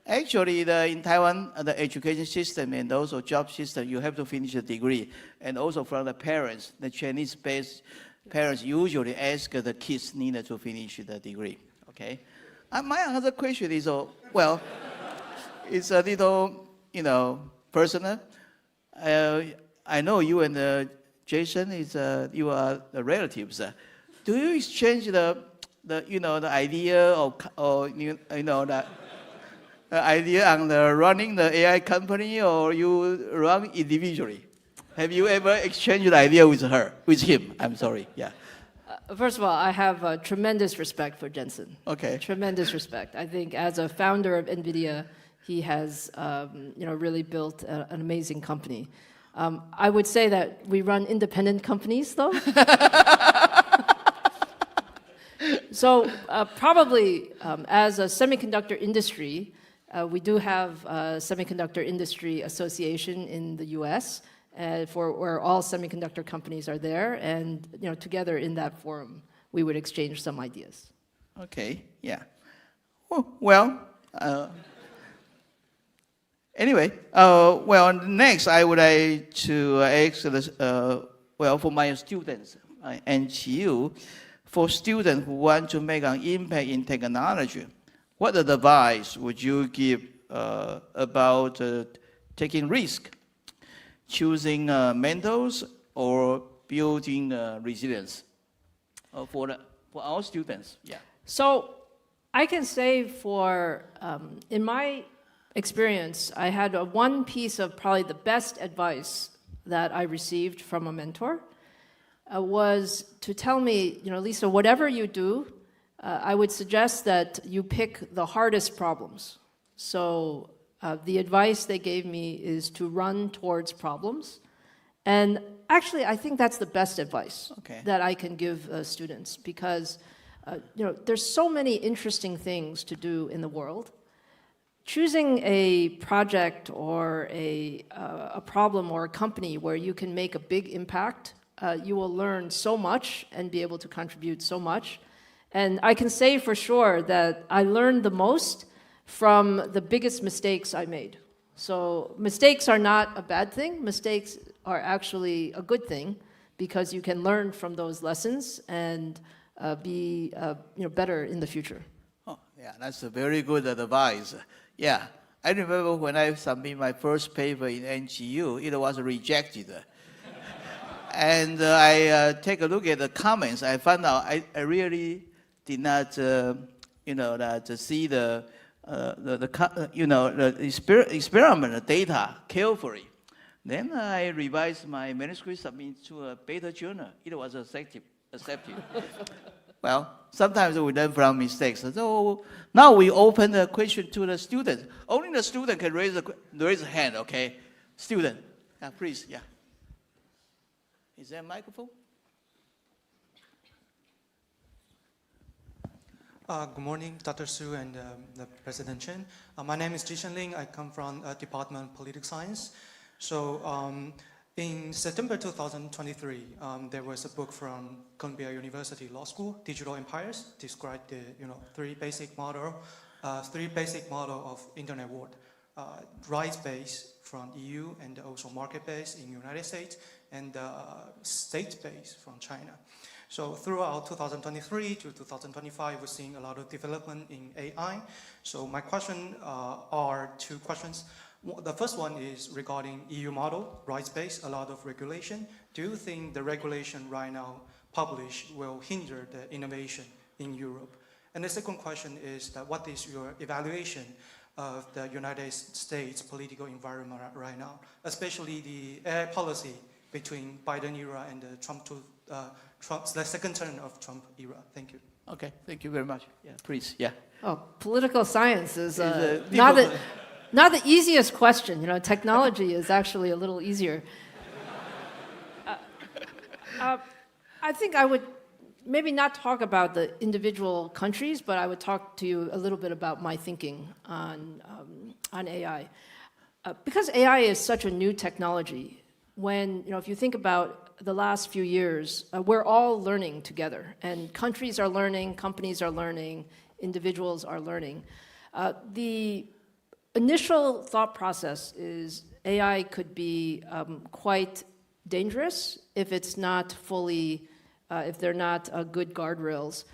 actually, in Taiwan, the education system and also job system, you have to finish the degree. And also from the parents, the Chinese-based parents usually ask the kids needed to finish the degree. Okay? My other question is, well, it's a little, personal. I know you and Jason you are the relatives. Do you exchange the idea the idea on the running the AI company, or you run individually? Have you ever exchanged the idea with him? I'm sorry. Yeah. First of all, I have tremendous respect for Jensen. Okay. Tremendous respect. I think as a founder of NVIDIA, he has really built an amazing company. I would say that we run independent companies, though. So probably as a semiconductor industry, we do have a semiconductor industry association in the U.S. Where all semiconductor companies are there, and together in that forum, we would exchange some ideas. Okay. Yeah. Well. Anyway. Well, next I would like to ask, for my students, and you, for students who want to make an impact in technology, what advice would you give about taking risk, choosing mentors, or building resilience for our students? Yeah. So I can say in my experience, I had one piece of probably the best advice that I received from a mentor was to tell me, Lisa, whatever you do, I would suggest that you pick the hardest problems. So the advice they gave me is to run towards problems. And actually, I think that's the best advice that I can give students because, there's so many interesting things to do in the world. Choosing a project or a problem or a company where you can make a big impact, you will learn so much and be able to contribute so much. And I can say for sure that I learned the most from the biggest mistakes I made. So mistakes are not a bad thing. Mistakes are actually a good thing because you can learn from those lessons and be better in the future. Oh, yeah, that's a very good advice. Yeah, I remember when I submitted my first paper in NGU, it was rejected. And I take a look at the comments. I found out I really did not, see the experiment data carefully. Then I revised my manuscript, submitted to a beta journal. It was accepted. Well, sometimes we learn from mistakes. So now we open the question to the students. Only the student can raise a hand, okay? Student, please, yeah. Is there a microphone? Good morning, Dr. Su and the President Chen. My name is Jishan Ling. I come from Department of Political Science. So in September 2023, there was a book from Columbia University Law School, Digital Empires, described the three basic model of internet world: rights-based from EU and also market-based in United States, and state-based from China. So throughout 2023 to 2025, we're seeing a lot of development in AI. So my question are two questions. The first one is regarding EU model, rights-based, a lot of regulation. Do you think the regulation right now published will hinder the innovation in Europe? And the second question is that what is your evaluation of the United States political environment right now, especially the AI policy between Biden era and the second term of Trump era? Thank you. Okay, thank you very much. Yeah, please, yeah. Oh, political science is not the easiest question. Technology is actually a little easier. I think I would maybe not talk about the individual countries, but I would talk to you a little bit about my thinking on AI. Because AI is such a new technology, if you think about the last few years, we're all learning together, and countries are learning, companies are learning, individuals are learning. The initial thought process is AI could be quite dangerous if it's not fully, if they're not good guardrails.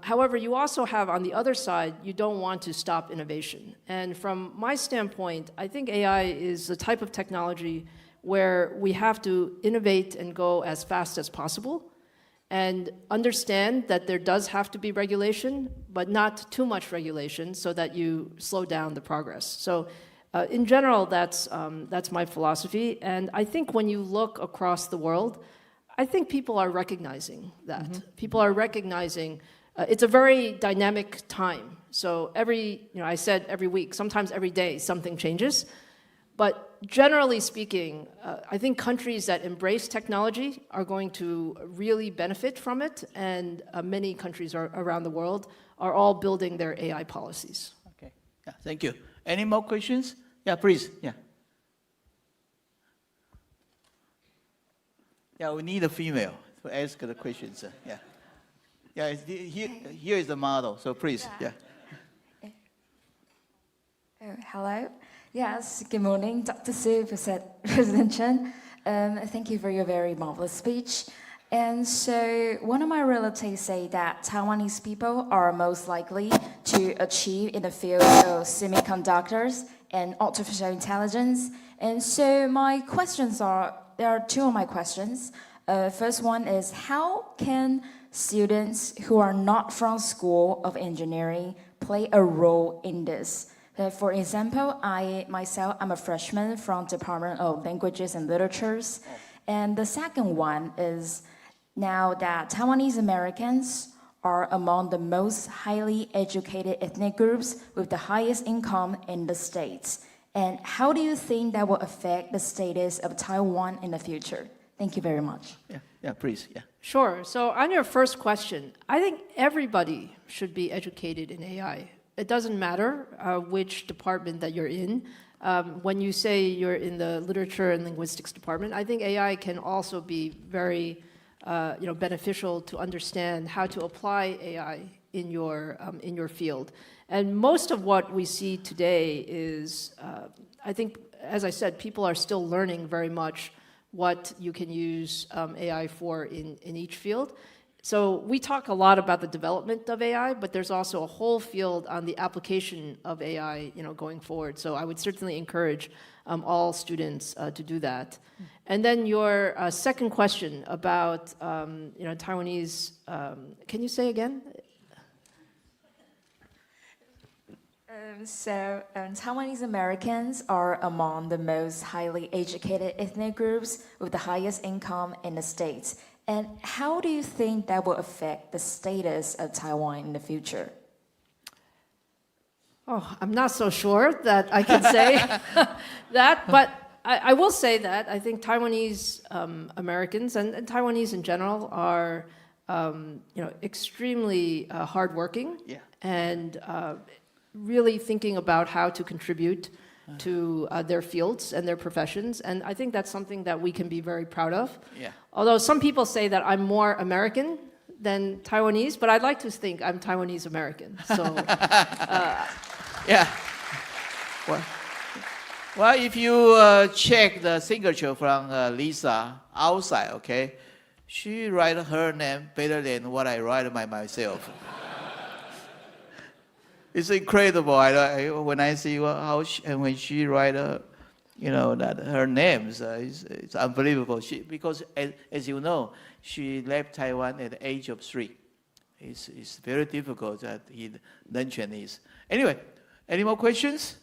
However, you also have on the other side, you don't want to stop innovation. And from my standpoint, I think AI is the type of technology where we have to innovate and go as fast as possible and understand that there does have to be regulation, but not too much regulation so that you slow down the progress. So in general, that's my philosophy. And I think when you look across the world, I think people are recognizing that. Mm-hmm. People are recognizing it's a very dynamic time. So I said every week, sometimes every day, something changes. But generally speaking, I think countries that embrace technology are going to really benefit from it, and many countries around the world are all building their AI policies. Okay, yeah, thank you. Any more questions? Yeah, please, yeah. Yeah, we need a female to ask the questions, yeah. Yeah, here is the model, so please, yeah. Hello. Yes, good morning, Dr. Su, President Chen. Thank you for your very marvelous speech. And so one of my relatives say that Taiwanese people are most likely to achieve in the field of semiconductors and artificial intelligence. And so there are two of my questions. First one is, how can students who are not from School of Engineering play a role in this? For example, I'm a freshman from Department of Languages and Literatures. And the second one is, now that Taiwanese Americans are among the most highly educated ethnic groups with the highest income in the States. And how do you think that will affect the status of Taiwan in the future? Thank you very much. Yeah, please, yeah. Sure. So on your first question, I think everybody should be educated in AI. It doesn't matter which department that you're in. When you say you're in the literature and linguistics department, I think AI can also be very beneficial to understand how to apply AI in your field. And most of what we see today is, I think, as I said, people are still learning very much what you can use AI for in each field. So we talk a lot about the development of AI, but there's also a whole field on the application of AI, going forward. So I would certainly encourage all students to do that. And then your second question about, Taiwanese, can you say again? Taiwanese Americans are among the most highly educated ethnic groups with the highest income in the States. And how do you think that will affect the status of Taiwan in the future? Oh, I'm not so sure that I can say that, but I will say that I think Taiwanese Americans and Taiwanese in general are, extremely hardworking and really thinking about how to contribute to their fields and their professions. And I think that's something that we can be very proud of. Yeah. Although some people say that I'm more American than Taiwanese, but I'd like to think I'm Taiwanese American. So, yeah. Well, if you check the signature from Lisa outside, okay, she write her name better than what I write myself. It's incredible. When I see when she write, that her names, it's unbelievable. Because as you know, she left Taiwan at the age of 3. It's very difficult that he learn Chinese. Anyway, any more questions?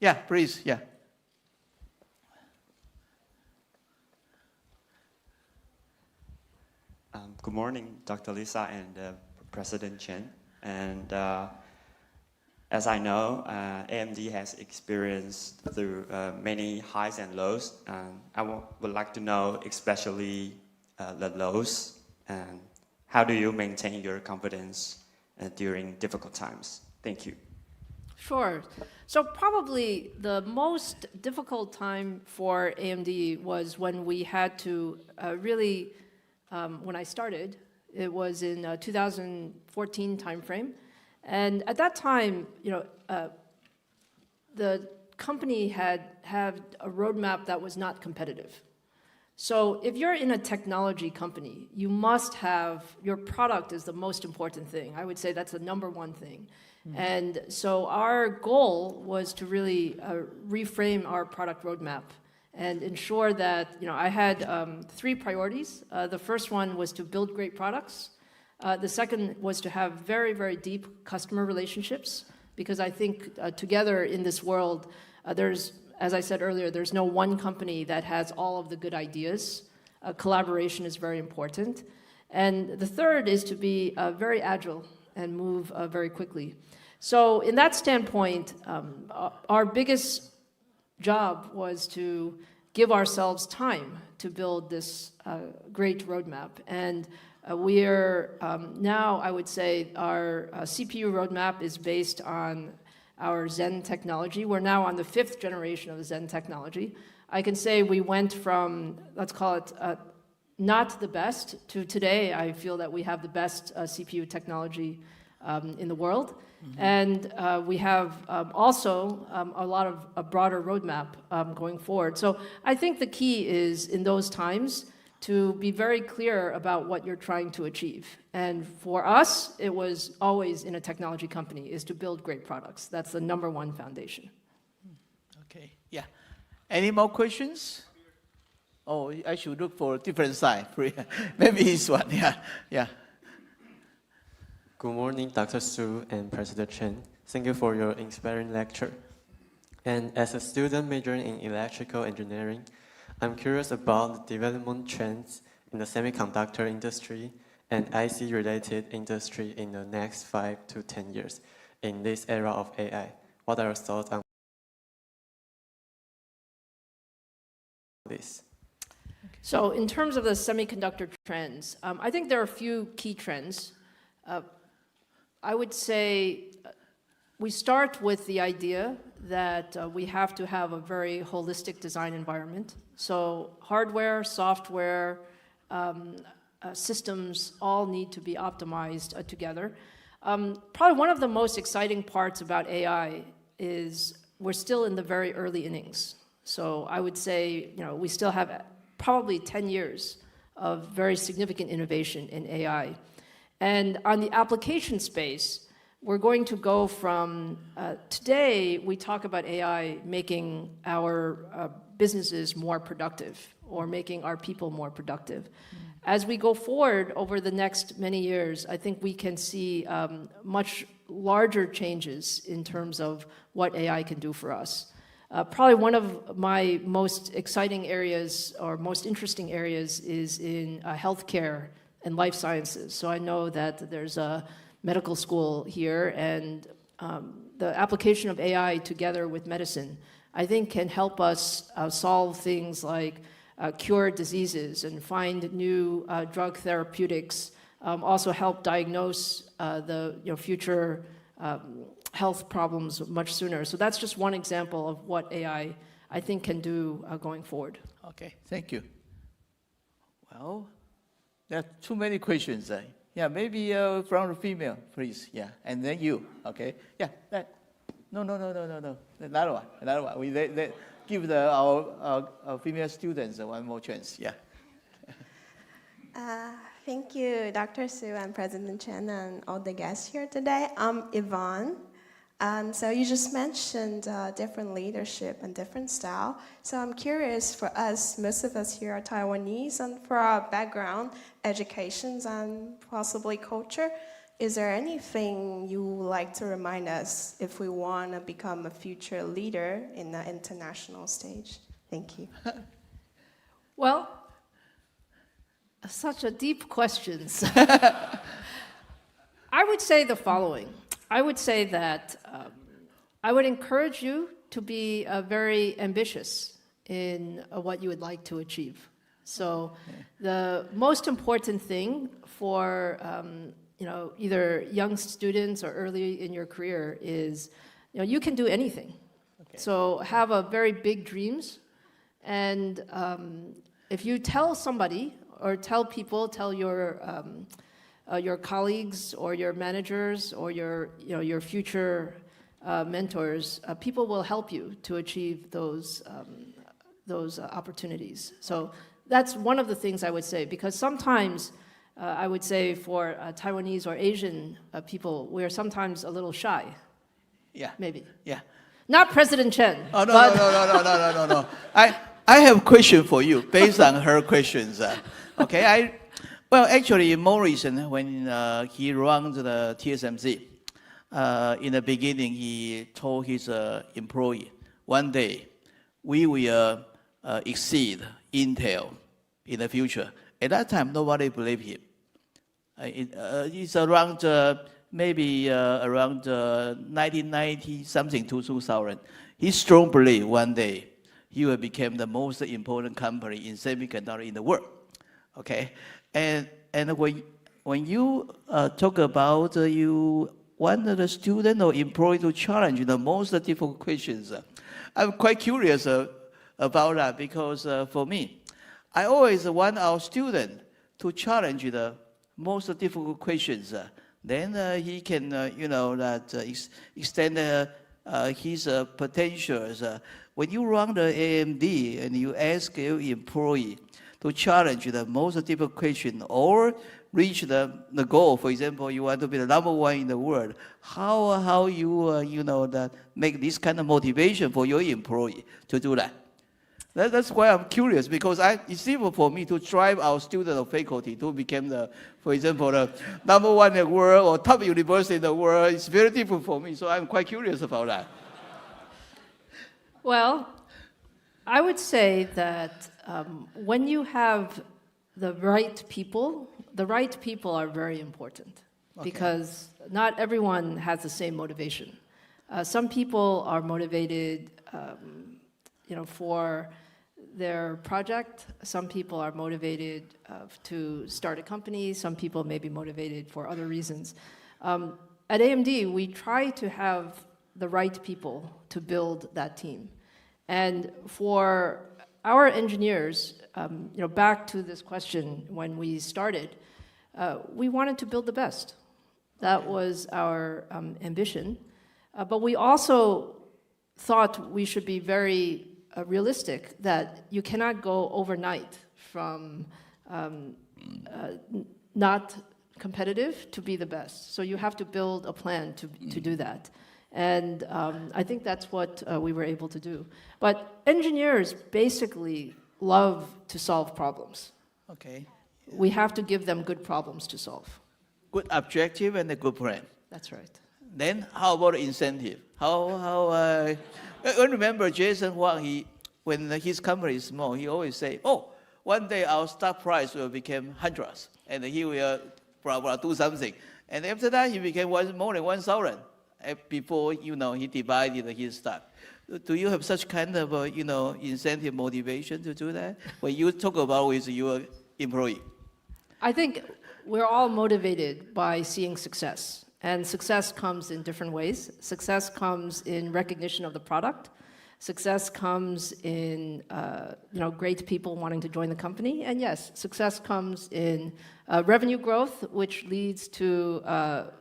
Yeah, please. Yeah. Good morning, Dr. Lisa and President Chen. And as I know, AMD has experienced through many highs and lows. I would like to know especially the lows, and how do you maintain your confidence during difficult times? Thank you. Sure. So probably the most difficult time for AMD was when we had to really, when I started, it was in 2014 timeframe. And at that time, the company had a roadmap that was not competitive. So if you're in a technology company, you must have, your product is the most important thing. I would say that's the number one thing. Mm-hmm. And so our goal was to really reframe our product roadmap and ensure that, I had 3 priorities. The first one was to build great products. The second was to have very, very deep customer relationships, because I think together in this world, there's, as I said earlier, there's no one company that has all of the good ideas. Collaboration is very important. And the third is to be very agile and move very quickly. So in that standpoint, our biggest job was to give ourselves time to build this great roadmap. And we're now, I would say, our CPU roadmap is based on our Zen technology. We're now on the 5th generation of the Zen technology. I can say we went from, let's call it, not the best to today. I feel that we have the best CPU technology in the world. And we have also a lot of a broader roadmap going forward. So I think the key is in those times to be very clear about what you're trying to achieve. And for us, it was always in a technology company is to build great products. That's the number one foundation. Okay, yeah. Any more questions? Oh, I should look for a different side. Maybe this one, yeah. Good morning, Dr. Su and President Chen. Thank you for your inspiring lecture. And as a student majoring in electrical engineering, I'm curious about the development trends in the semiconductor industry and IC-related industry in the next 5 to 10 years in this era of AI. What are your thoughts on this? So in terms of the semiconductor trends, I think there are a few key trends. I would say we start with the idea that we have to have a very holistic design environment. So hardware, software, systems all need to be optimized together. Probably one of the most exciting parts about AI is we're still in the very early innings. So I would say, we still have probably 10 years of very significant innovation in AI. And on the application space, we're going to go from, today we talk about AI making our businesses more productive or making our people more productive. As we go forward over the next many years, I think we can see much larger changes in terms of what AI can do for us. Probably one of my most exciting areas or most interesting areas is in healthcare and life sciences. So I know that there's a medical school here, and the application of AI together with medicine, I think can help us solve things like cure diseases and find new drug therapeutics, also help diagnose the future health problems much sooner. So that's just one example of what AI, I think, can do going forward. Okay, thank you. Well, there are too many questions. Yeah, maybe from the female, please. Yeah, and then you. Okay. Yeah. No. Another one. We give our female students one more chance. Yeah. Thank you, Dr. Su and President Chen and all the guests here today. I'm Yvonne. So you just mentioned different leadership and different style. So I'm curious, for us, most of us here are Taiwanese, and for our background, educations, and possibly culture, is there anything you would like to remind us if we want to become a future leader in the international stage? Thank you. Well, such a deep question. I would say the following. I would say that I would encourage you to be very ambitious in what you would like to achieve. So the most important thing for either young students or early in your career is you can do anything. Okay. So have a very big dreams, and if you tell somebody or tell people, tell your colleagues or your managers or your future mentors, people will help you to achieve those opportunities. So that's one of the things I would say, because sometimes I would say for Taiwanese or Asian people, we are sometimes a little shy. Yeah. Maybe. Yeah. Not President Chen. Oh, no. I have a question for you based on her questions. Okay. Well, actually, more recent, when he ran the TSMC, in the beginning, he told his employee, one day, we will exceed Intel in the future. At that time, nobody believed him. It's around, maybe around 1990 something to 2000. He strongly believed one day he will become the most important company in semiconductor in the world. Okay, and when you talk about you want the student or employee to challenge the most difficult questions, I'm quite curious about that, because for me, I always want our student to challenge the most difficult questions, then he can, extend his potentials. When you run the AMD and you ask your employee to challenge the most difficult question or reach the goal, for example, you want to be the #1 in the world, how you make this kind of motivation for your employee to do that? That's why I'm curious, because it's simple for me to drive our student or faculty to become for example, the #1 in the world or top university in the world. It's very difficult for me, so I'm quite curious about that. Well, I would say that when you have the right people are very important, because not everyone has the same motivation. Some people are motivated, for their project. Some people are motivated to start a company. Some people may be motivated for other reasons. At AMD, we try to have the right people to build that team. And for our engineers, back to this question when we started, we wanted to build the best. That was our ambition. But we also thought we should be very realistic, that you cannot go overnight from not competitive to be the best. So you have to build a plan to do that. And I think that's what we were able to do. But engineers basically love to solve problems. Okay. We have to give them good problems to solve. Good objective and a good plan. That's right. Then how about incentive? I remember Jason Huang, when his company is small, he always say, one day our stock price will become hundreds, and he will do something. And after that, he became more than 1,000 before, he divided his stock. Do you have such kind of, incentive motivation to do that? When you talk about with your employee? I think we're all motivated by seeing success. And success comes in different ways. Success comes in recognition of the product. Success comes in great people wanting to join the company. And yes, success comes in revenue growth, which leads to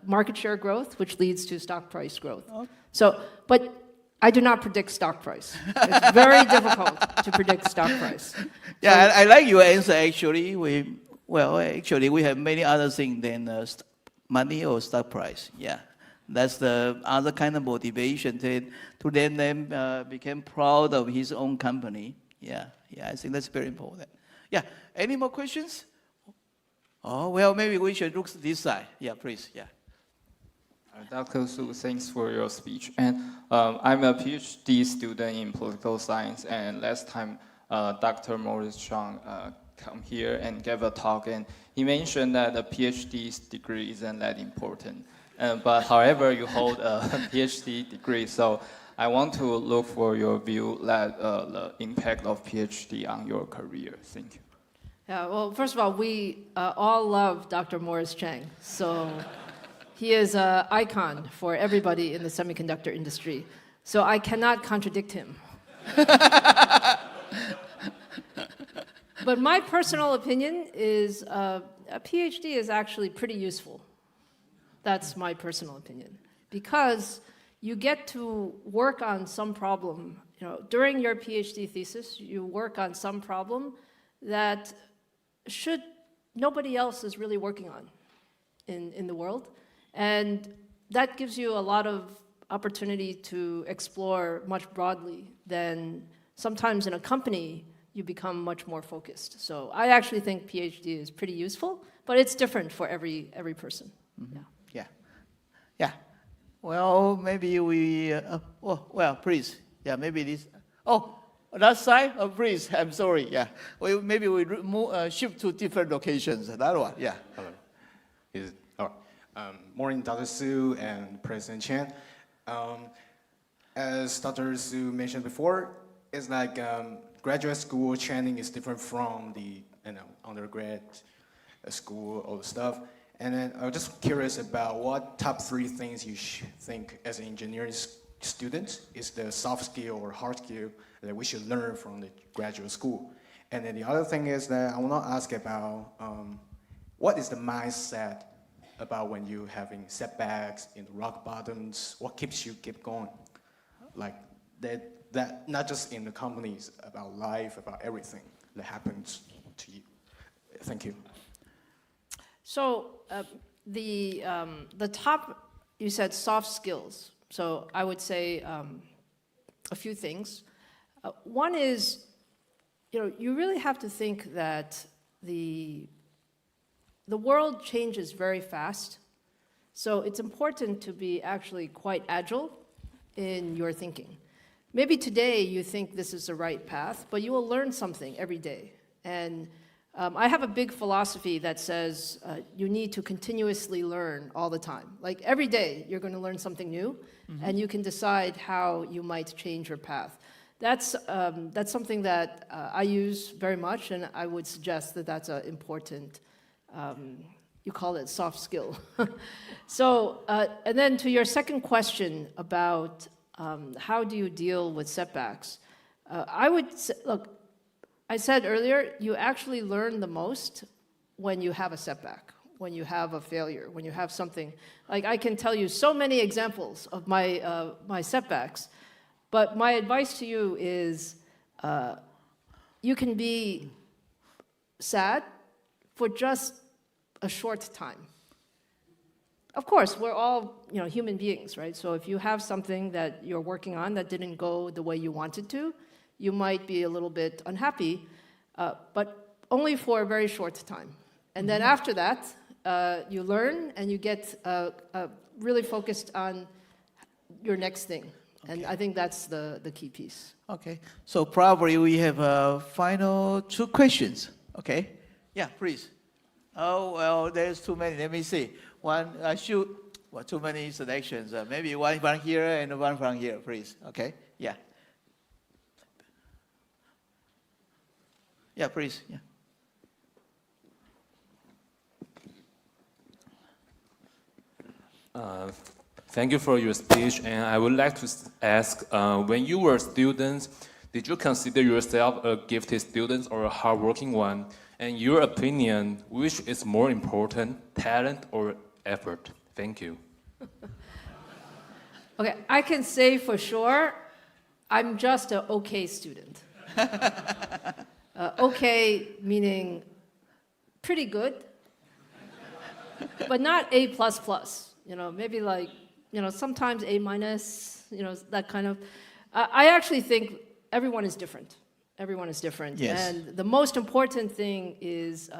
market share growth, which leads to stock price growth. So, but I do not predict stock price. It's very difficult to predict stock price. Yeah, I like your answer, actually. We have many other things than money or stock price. Yeah, that's the other kind of motivation to then become proud of his own company. Yeah, I think that's very important. Yeah, any more questions? Maybe we should look this side. Yeah, please, yeah. Dr. Su, thanks for your speech. And I'm a PhD student in political science, and last time Dr. Morris Chang come here and gave a talk, and he mentioned that a PhD degree isn't that important. But however, you hold a PhD degree, so I want to look for your view that the impact of PhD on your career. Thank you. Yeah, well, first of all, we all love Dr. Morris Chang. So he is an icon for everybody in the semiconductor industry. So I cannot contradict him. But my personal opinion is a PhD is actually pretty useful. That's my personal opinion. Because you get to work on some problem. During your PhD thesis, you work on some problem that nobody else is really working on in the world. And that gives you a lot of opportunity to explore much broadly than sometimes in a company you become much more focused. So I actually think PhD is pretty useful, but it's different for every person. Mm-hmm. Yeah. Well, maybe we, please. Yeah, maybe this. That side? Please, I'm sorry. Yeah. Maybe we shift to different locations. That one, yeah. Hello. Morning, Dr. Su and President Chen. As Dr. Su mentioned before, it's like graduate school training is different from the undergrad school or stuff. And then I was just curious about what top 3 things you think as an engineering student is the soft skill or hard skill that we should learn from the graduate school. And then the other thing is that I want to ask about what is the mindset about when you having setbacks in rock bottoms. What keeps you keep going? Like that not just in the companies, about life, about everything that happens to you. Thank you. So the top, you said soft skills. So I would say a few things. One is, you really have to think that the world changes very fast. So it's important to be actually quite agile in your thinking. Maybe today you think this is the right path, but you will learn something every day. And I have a big philosophy that says you need to continuously learn all the time. Like every day you're going to learn something new, and you can decide how you might change your path. That's something that I use very much, and I would suggest that that's an important, you call it soft skill. So, and then to your second question about how do you deal with setbacks, I would say, look, I said earlier, you actually learn the most when you have a setback, when you have a failure, when you have something. Like I can tell you so many examples of my setbacks, but my advice to you is you can be sad for just a short time. Of course, we're all human beings, right? So if you have something that you're working on that didn't go the way you wanted to, you might be a little bit unhappy, but only for a very short time. And then after that, you learn and you get really focused on your next thing. Okay. And I think that's the key piece. Okay, so probably we have final 2 questions. Okay, yeah, please. Oh, well, there's too many. Let me see. One, too many selections. Maybe one from here and one from here, please. Okay, yeah. Yeah, please. Yeah. Thank you for your speech, and I would like to ask, when you were students, did you consider yourself a gifted student or a hardworking one? In your opinion, which is more important, talent or effort? Thank you. Okay, I can say for sure, I'm just an okay student. Okay meaning pretty good, but not A++. Maybe like, sometimes A-, that kind of. I actually think everyone is different. Everyone is different. Yes. And the most important thing is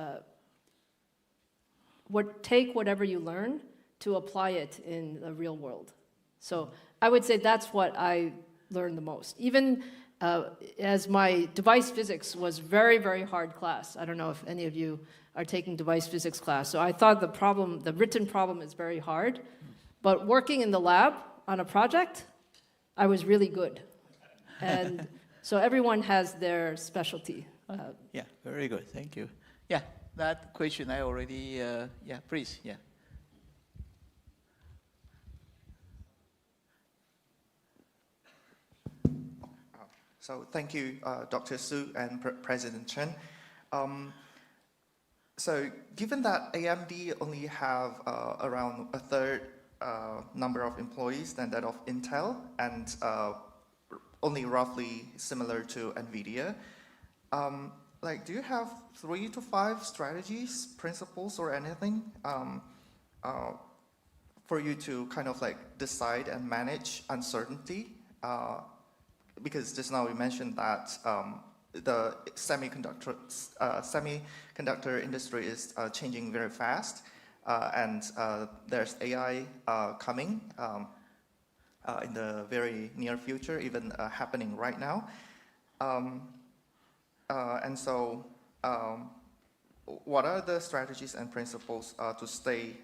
take whatever you learn to apply it in the real world. So I would say that's what I learned the most. Even as my device physics was very, very hard class. I don't know if any of you are taking device physics class. So I thought the written problem is very hard. But working in the lab on a project, I was really good. And so everyone has their specialty. Yeah, very good. Thank you. Yeah, that question I already, yeah, please, yeah. So thank you, Dr. Su and President Chen. So given that AMD only have around a third number of employees than that of Intel, and only roughly similar to NVIDIA, do you have 3 to 5 strategies, principles, or anything for you to kind of decide and manage uncertainty? Because just now we mentioned that the semiconductor industry is changing very fast, and there's AI coming in the very near future, even happening right now. And so what are the strategies and principles to stay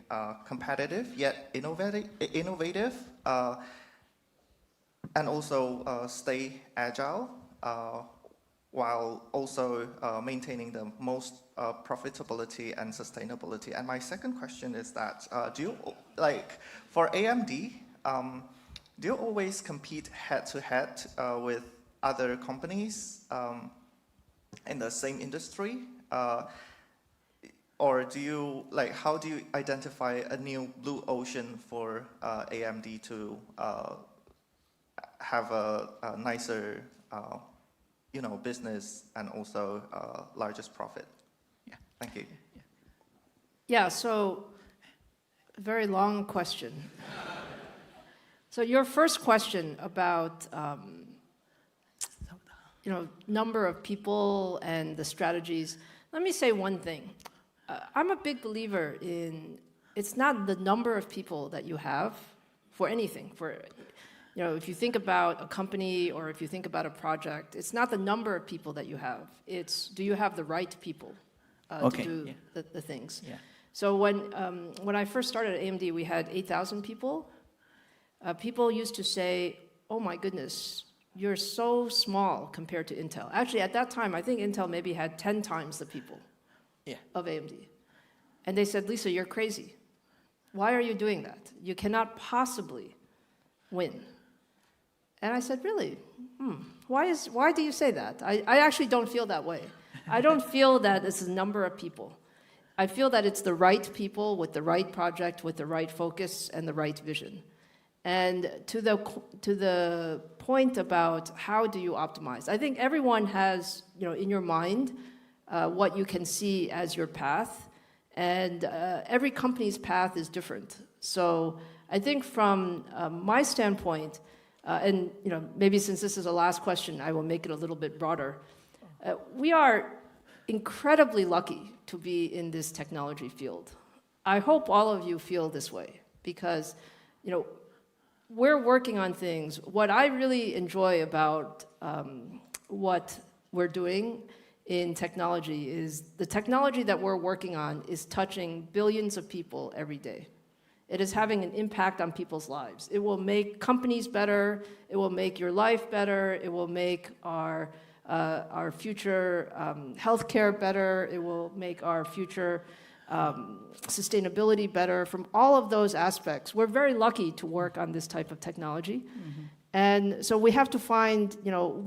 competitive yet innovative, and also stay agile while also maintaining the most profitability and sustainability? And my second question is that, for AMD, do you always compete head-to-head with other companies in the same industry? or do you how do you identify a new blue ocean for AMD to have a nicer business and also largest profit? Yeah, thank you. Yeah, so very long question. So your first question about number of people and the strategies. Let me say one thing. I'm a big believer in it's not the number of people that you have for anything. If you think about a company or if you think about a project, it's not the number of people that you have. It's do you have the right people to do the things. Yeah. So when I first started at AMD, we had 8,000 people. People used to say, "Oh my goodness, you're so small compared to Intel." Actually, at that time, I think Intel maybe had 10 times the people of AMD. And they said, "Lisa, you're crazy. Why are you doing that? You cannot possibly win." And I said, "Really? Why do you say that?" I actually don't feel that way. I don't feel that it's a number of people. I feel that it's the right people with the right project, with the right focus and the right vision. And to the point about how do you optimize, I think everyone has, in your mind, what you can see as your path, and every company's path is different. So I think from my standpoint, and maybe since this is the last question, I will make it a little bit broader. We are incredibly lucky to be in this technology field. I hope all of you feel this way because, we're working on things. What I really enjoy about what we're doing in technology is the technology that we're working on is touching billions of people every day. It is having an impact on people's lives. It will make companies better. It will make your life better. It will make our future healthcare better. It will make our future sustainability better. From all of those aspects, we're very lucky to work on this type of technology. Mm-hmm. And so we have to find,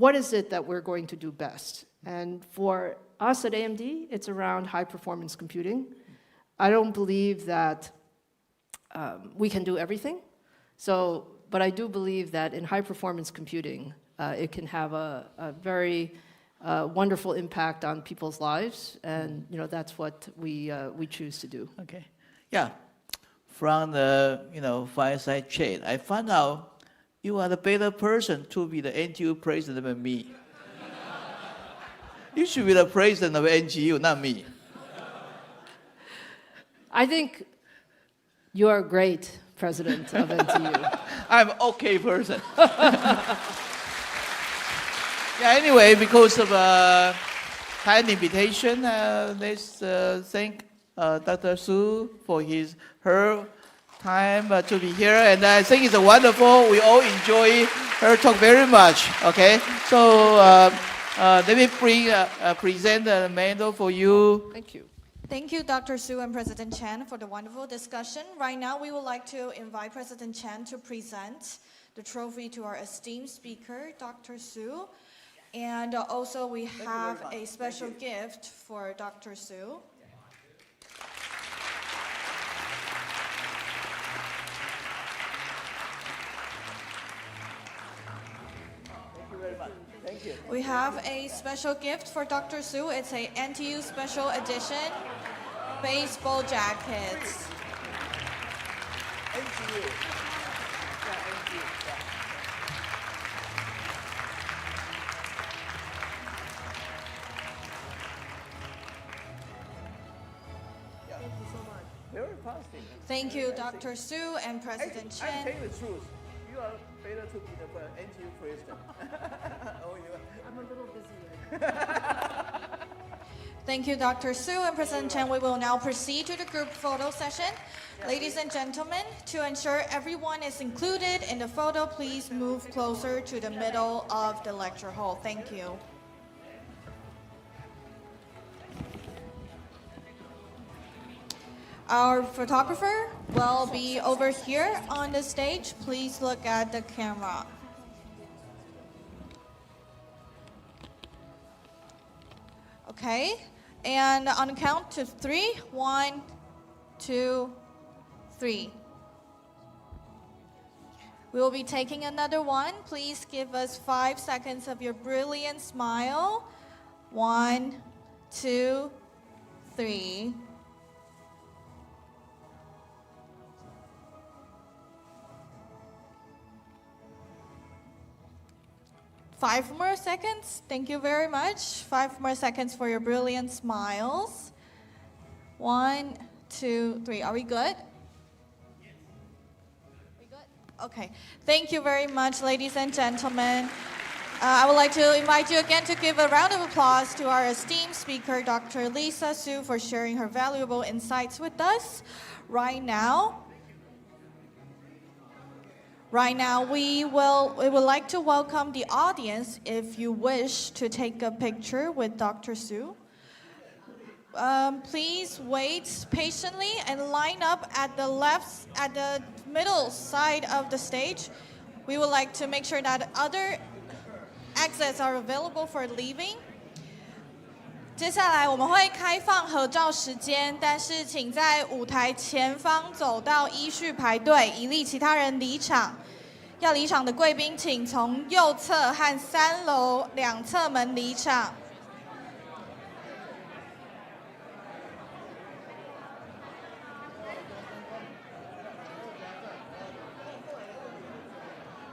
what is it that we're going to do best? And for us at AMD, it's around high performance computing. I don't believe that we can do everything. But I do believe that in high performance computing, it can have a very wonderful impact on people's lives, and that's what we choose to do. Okay, yeah. From the fireside chat, I found out you are the better person to be the NTU president than me. You should be the president of NGU, not me. I think you are a great president of NTU. I'm an okay person. Yeah, anyway, because of kind invitation, let's thank Dr. Su for her time to be here. And I think it's wonderful. We all enjoy her talk very much. Okay, so let me present the medal for you. Thank you. Thank you, Dr. Su and President Chen, for the wonderful discussion. Right now, we would like to invite President Chen to present the trophy to our esteemed speaker, Dr. Su. And also, we have a special gift for Dr. Su. Thank you very much. Thank you. We have a special gift for Dr. Su. It's a NTU special edition baseball jackets. NTU. Very positive. Thank you, Dr. Su and President Chen. I tell you the truth. You are better to be the NTU president. I'm a little busy right now. Thank you, Dr. Su and President Chen. We will now proceed to the group photo session. Ladies and gentlemen, to ensure everyone is included in the photo, please move closer to the middle of the lecture hall. Thank you. Our photographer will be over here on the stage. Please look at the camera. Okay, And on the count to 3, 1, 2, 3. We will be taking another one. Please give us 5 seconds of your brilliant smile. 1, 2, 3. Five more seconds. Thank you very much. 5 more seconds for your brilliant smiles. 1, 2, 3. Are we good? Okay, thank you very much, ladies and gentlemen. I would like to invite you again to give a round of applause to our esteemed speaker, Dr. Lisa Su, for sharing her valuable insights with us. Right now, we would like to welcome the audience if you wish to take a picture with Dr. Su. Please wait patiently and line up at the middle side of the stage. We would like to make sure that other exits are available for leaving. 接下来我们会开放合照时间，但是请在舞台前方走道依序排队，以利其他人离场。要离场的贵宾，请从右侧和3楼2侧门离场。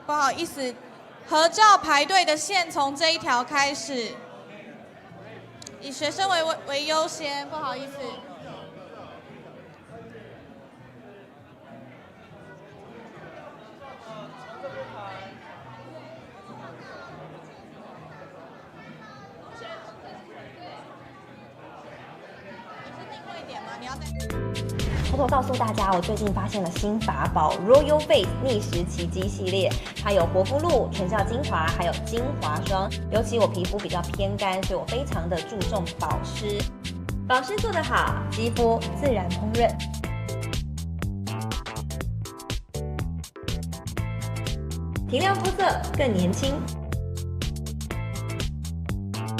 不好意思，合照排队的线从这一条开始，以学生为优先，不好意思。偷偷告诉大家，我最近发现了新法宝 Royal Face 逆时奇迹系列，它有活肤露、全效精华，还有精华霜。尤其我皮肤比较偏干，所以我非常的注重保湿。保湿做得好，肌肤自然烹饪。提亮肤色更年轻，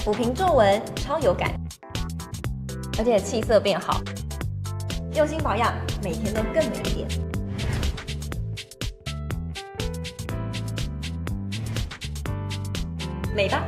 抚平皱纹超有感，而且气色变好。用心保养，每天都更美一点。美吧！